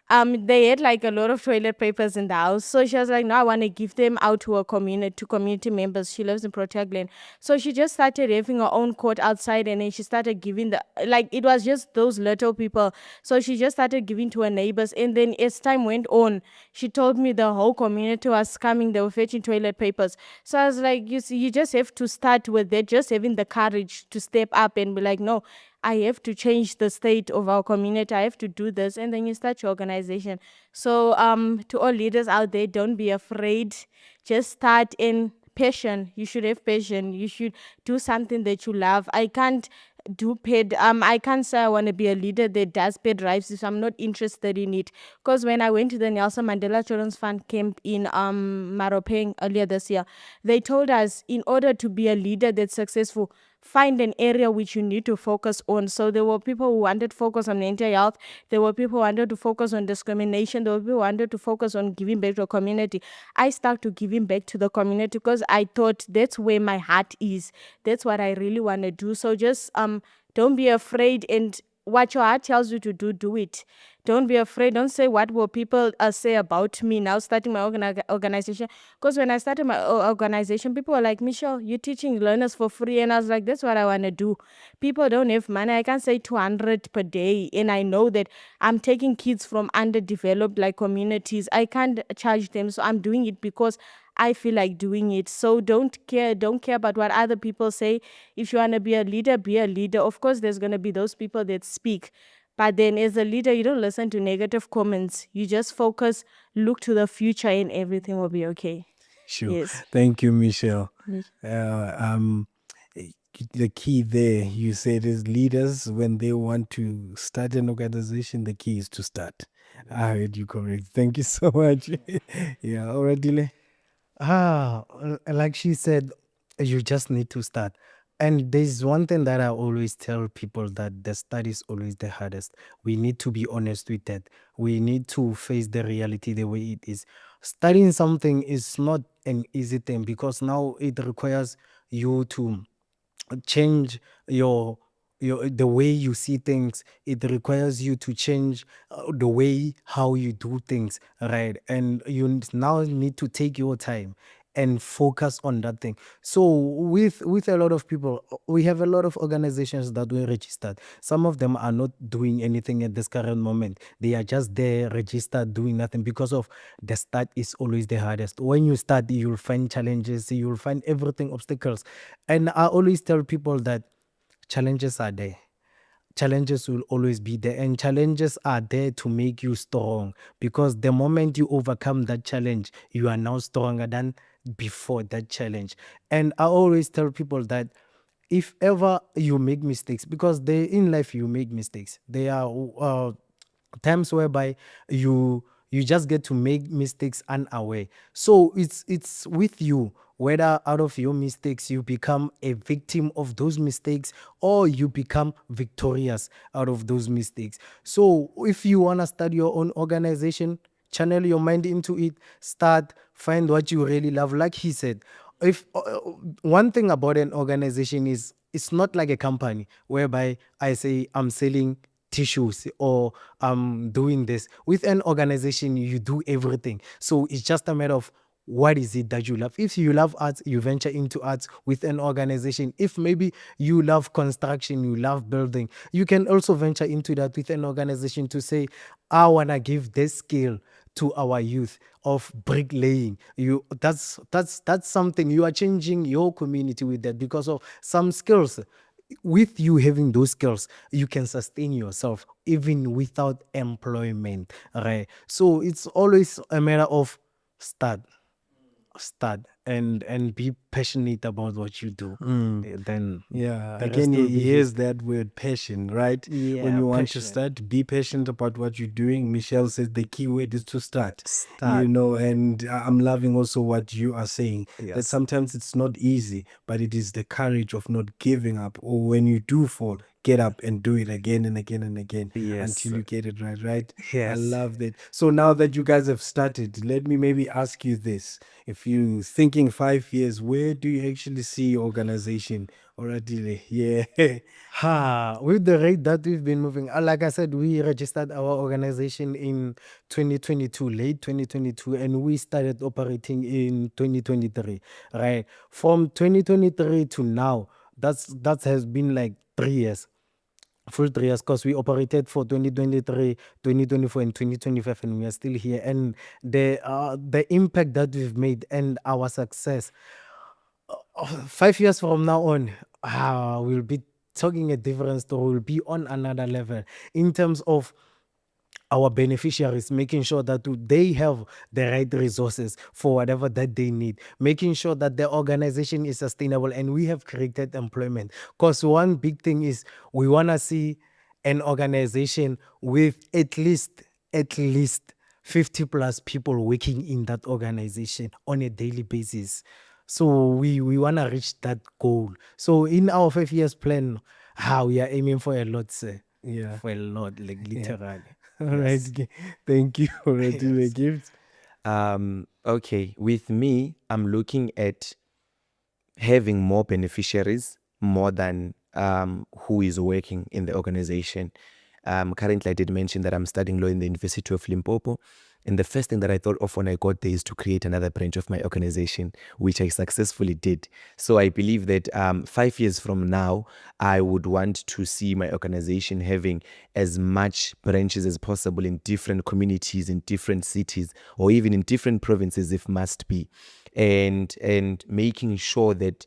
They had like a lot of toilet papers in the house. So she was like, no, I want to give them out to community members. She lives in Protaglen. So she just started having her own court outside, and then she started giving it was just those little people. So she just started giving to her neighbors. And then as time went on, she told me the whole community was coming. They were fetching toilet papers. So I was like, you see, you just have to start with that, just having the courage to step up and be like, no, I have to change the state of our community. I have to do this. And then you start your organization. So to all leaders out there, don't be afraid. Just start in passion. You should have passion. You should do something that you love. I can't do paid. I can't say I want to be a leader that does paid drives if I'm not interested in it. Because when I went to the Nelson Mandela Children's Fund camp in Maropeng earlier this year, they told us in order to be a leader that's successful, find an area which you need to focus on. So there were people who wanted to focus on mental health. There were people who wanted to focus on discrimination. There were people who wanted to focus on giving back to the community. I stuck to giving back to the community because I thought that's where my heart is. That's what I really want to do. So just don't be afraid, and what your heart tells you to do, do it. Don't be afraid. Don't say what will people say about me now starting my organization. Because when I started my organization, people were like, Michelle, you're teaching learners for free. And I was like, that's what I want to do. People don't have money. I can't say 200 per day. And I know that I'm taking kids from underdeveloped like communities. I can't charge them. So I'm doing it because I feel like doing it. So don't care about what other people say. If you want to be a leader, be a leader. Of course, there's going to be those people that speak. But then as a leader, you don't listen to negative comments. You just focus, look to the future, and everything will be okay.
Sure.
Yes.
Thank you, Michelle.
Yes.
The key there, you said, is leaders, when they want to start an organization, the key is to start. I heard you correct. Thank you so much. Yeah, all right, Dile.
Like she said, you just need to start. And there's one thing that I always tell people, that the start is always the hardest. We need to be honest with that. We need to face the reality the way it is. Studying something is not an easy thing, because now it requires you to change your the way you see things. It requires you to change the way how you do things, right? And now need to take your time and focus on that thing. So with a lot of people, we have a lot of organizations that were registered. Some of them are not doing anything at this current moment. They are just there registered doing nothing, because of the start is always the hardest. When you start, you'll find challenges, you'll find everything obstacles. And I always tell people that challenges are there. Challenges will always be there, and challenges are there to make you strong, because the moment you overcome that challenge, you are now stronger than before that challenge. And I always tell people that if ever you make mistakes, because they in life you make mistakes, there are times whereby you just get to make mistakes unaware. So it's with you whether out of your mistakes you become a victim of those mistakes, or you become victorious out of those mistakes. So if you want to start your own organization, channel your mind into it, start, find what you really love. Like he said, if one thing about an organization is, it's not like a company whereby I say I'm selling tissues or I'm doing this. With an organization, you do everything. So it's just a matter of what is it that you love. If you love arts, you venture into arts with an organization. If maybe you love construction, you love building, you can also venture into that with an organization to say, I want to give this skill to our youth of bricklaying. That's something, you are changing your community with that, because of some skills. With you having those skills, you can sustain yourself even without employment, right? So it's always a matter of start and be passionate about what you do. Then
Yeah,
the
again,
rest will be
here's that word passion, right? When
Yeah,
you want to
passion.
start, be patient about what you're doing. Michelle says the key word is to start.
Start.
You know, and I'm loving also what you are saying, that
Yes.
sometimes it's not easy, but it is the courage of not giving up. Or when you do fall, get up and do it again and again and again
Yes.
until you get it right, right? I
Yes.
love that. So now that you guys have started, let me maybe ask you this. If you thinking 5 years, where do you actually see your organization? Already, yeah.
With the rate that we've been moving, like I said, we registered our organization in 2022, late 2022, and we started operating in 2023, right? From 2023 to now, that has been like 3 years, full 3 years, because we operated for 2023, 2024, and 2025, and we are still here. And the impact that we've made and our success, 5 years from now on, we'll be talking a different story. We'll be on another level in terms of our beneficiaries, making sure that they have the right resources for whatever that they need, making sure that the organization is sustainable and we have created employment. Because one big thing is we want to see an organization with at least 50 plus people working in that organization on a daily basis. So we want to reach that goal. So in our 5 years plan, how we are aiming for a lot, sir.
Yeah.
For a lot, like
Yeah.
literally.
All right.
Yes.
Thank you for the
Yes.
gift.
Okay, with me, I'm looking at having more beneficiaries more than who is working in the organization. Currently, I did mention that I'm studying law in the University of Limpopo. And the first thing that I thought of when I got there is to create another branch of my organization, which I successfully did. So I believe that 5 years from now, I would want to see my organization having as much branches as possible in different communities, in different cities, or even in different provinces if must be. And making sure that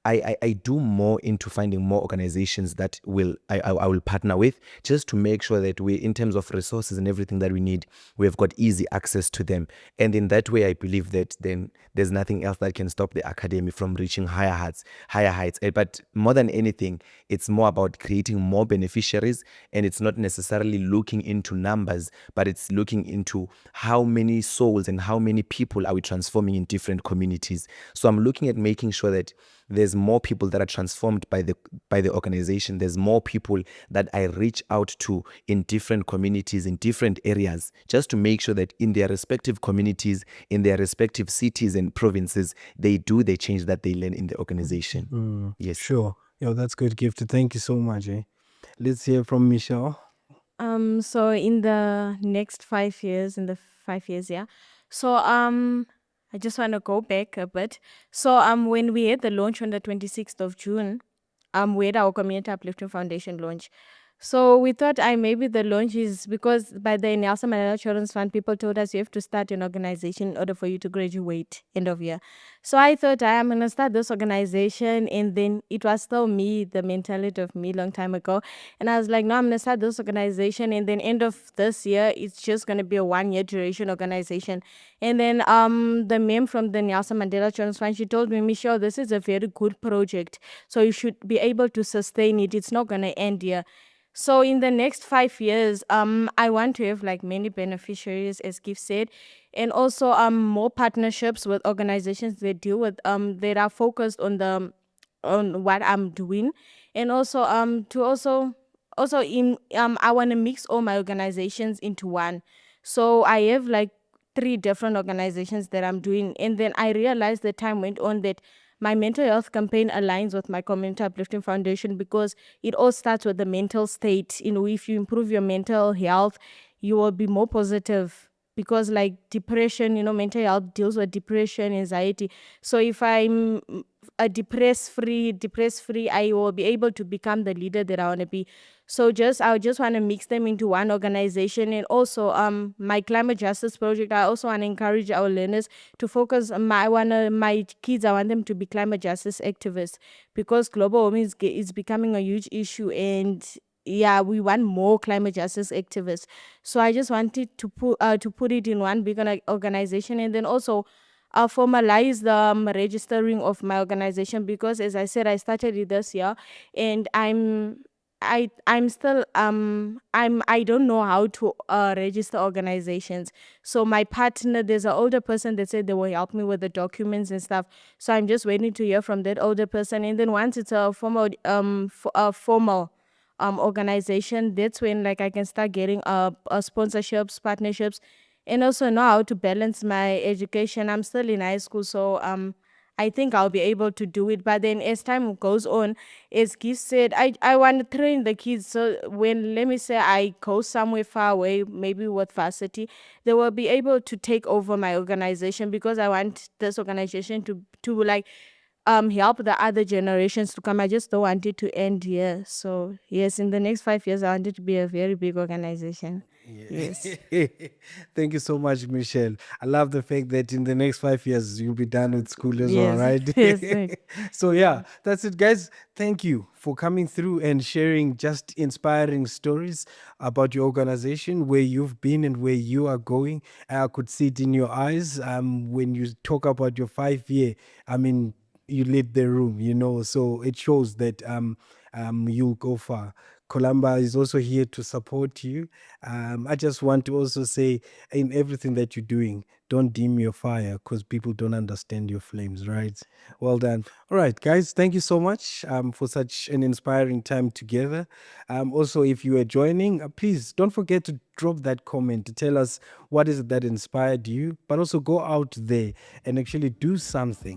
I do more into finding more organizations that I will partner with, just to make sure that we, in terms of resources and everything that we need, we have got easy access to them. And in that way, I believe that then there's nothing else that can stop the academy from reaching higher heights. But more than anything, it's more about creating more beneficiaries, and it's not necessarily looking into numbers, but it's looking into how many souls and how many people are we transforming in different communities. So I'm looking at making sure that there's more people that are transformed by the organization. There's more people that I reach out to in different communities, in different areas, just to make sure that in their respective communities, in their respective cities and provinces, they do the change that they learn in the organization. Yes.
Sure. Yo, that's good gift. Thank you so much. Let's hear from Michelle.
So in the next 5 years, in the 5 years, yeah. So I just want to go back a bit. So when we had the launch on the 26th of June, we had our Community Uplifting Foundation launch. So we thought maybe the launch is because by the Nelson Mandela Children's Fund, people told us you have to start an organization in order for you to graduate end of year. So I thought I'm gonna start this organization, and then it was still me, the mentality of me long time ago. And I was like, no, I'm gonna start this organization, and then end of this year, it's just gonna be a 1 year duration organization. And then the mem from the Nelson Mandela Children's Fund, she told me, Michelle, this is a very good project. So you should be able to sustain it. It's not gonna end here. So in the next 5 years, I want to have like many beneficiaries, as Gift said, and also more partnerships with organizations that deal with that are focused on the on what I'm doing, and also to also in I want to mix all my organizations into one. So I have like 3 different organizations that I'm doing, and then I realized the time went on that my mental health campaign aligns with my Community Uplifting Foundation, because it all starts with the mental state. If you improve your mental health, you will be more positive, because like depression, mental health deals with depression, anxiety. So if I'm a depressed free, I will be able to become the leader that I want to be. So I just want to mix them into one organization. And also my climate justice project, I also want to encourage our learners to focus on my kids, I want them to be climate justice activists, because global warming is becoming a huge issue, and yeah, we want more climate justice activists. So I just wanted to put it in one big organization, and then also formalize the registering of my organization, because as I said, I started it this year, and I'm still I don't know how to register organizations. So my partner, there's an older person that said they will help me with the documents and stuff. So I'm just waiting to hear from that older person, and then once it's a formal organization, that's when like I can start getting sponsorships, partnerships, and also know how to balance my education. I'm still in high school, so I think I'll be able to do it. But then as time goes on, as Keith said, I want to train the kids. So when, let me say, I go somewhere far away, maybe with varsity, they will be able to take over my organization, because I want this organization to like help the other generations to come. I just don't want it to end here. So yes, in the next 5 years, I want it to be a very big organization. Yes.
Thank you so much, Michelle. I love the fact that in the next 5 years you'll be done with school as well,
Yes.
right?
Yes. Right.
So yeah, that's it, guys. Thank you for coming through and sharing just inspiring stories about your organization, where you've been and where you are going. I could see it in your eyes when you talk about your 5 year. I mean, you lit the room, so it shows that you'll go far. Columba is also here to support you. I just want to also say, in everything that you're doing, don't dim your fire because people don't understand your flames, right? Well done. All right, guys, thank you so much for such an inspiring time together. Also, if you are joining, please don't forget to drop that comment to tell us what is it that inspired you, but also go out there and actually do something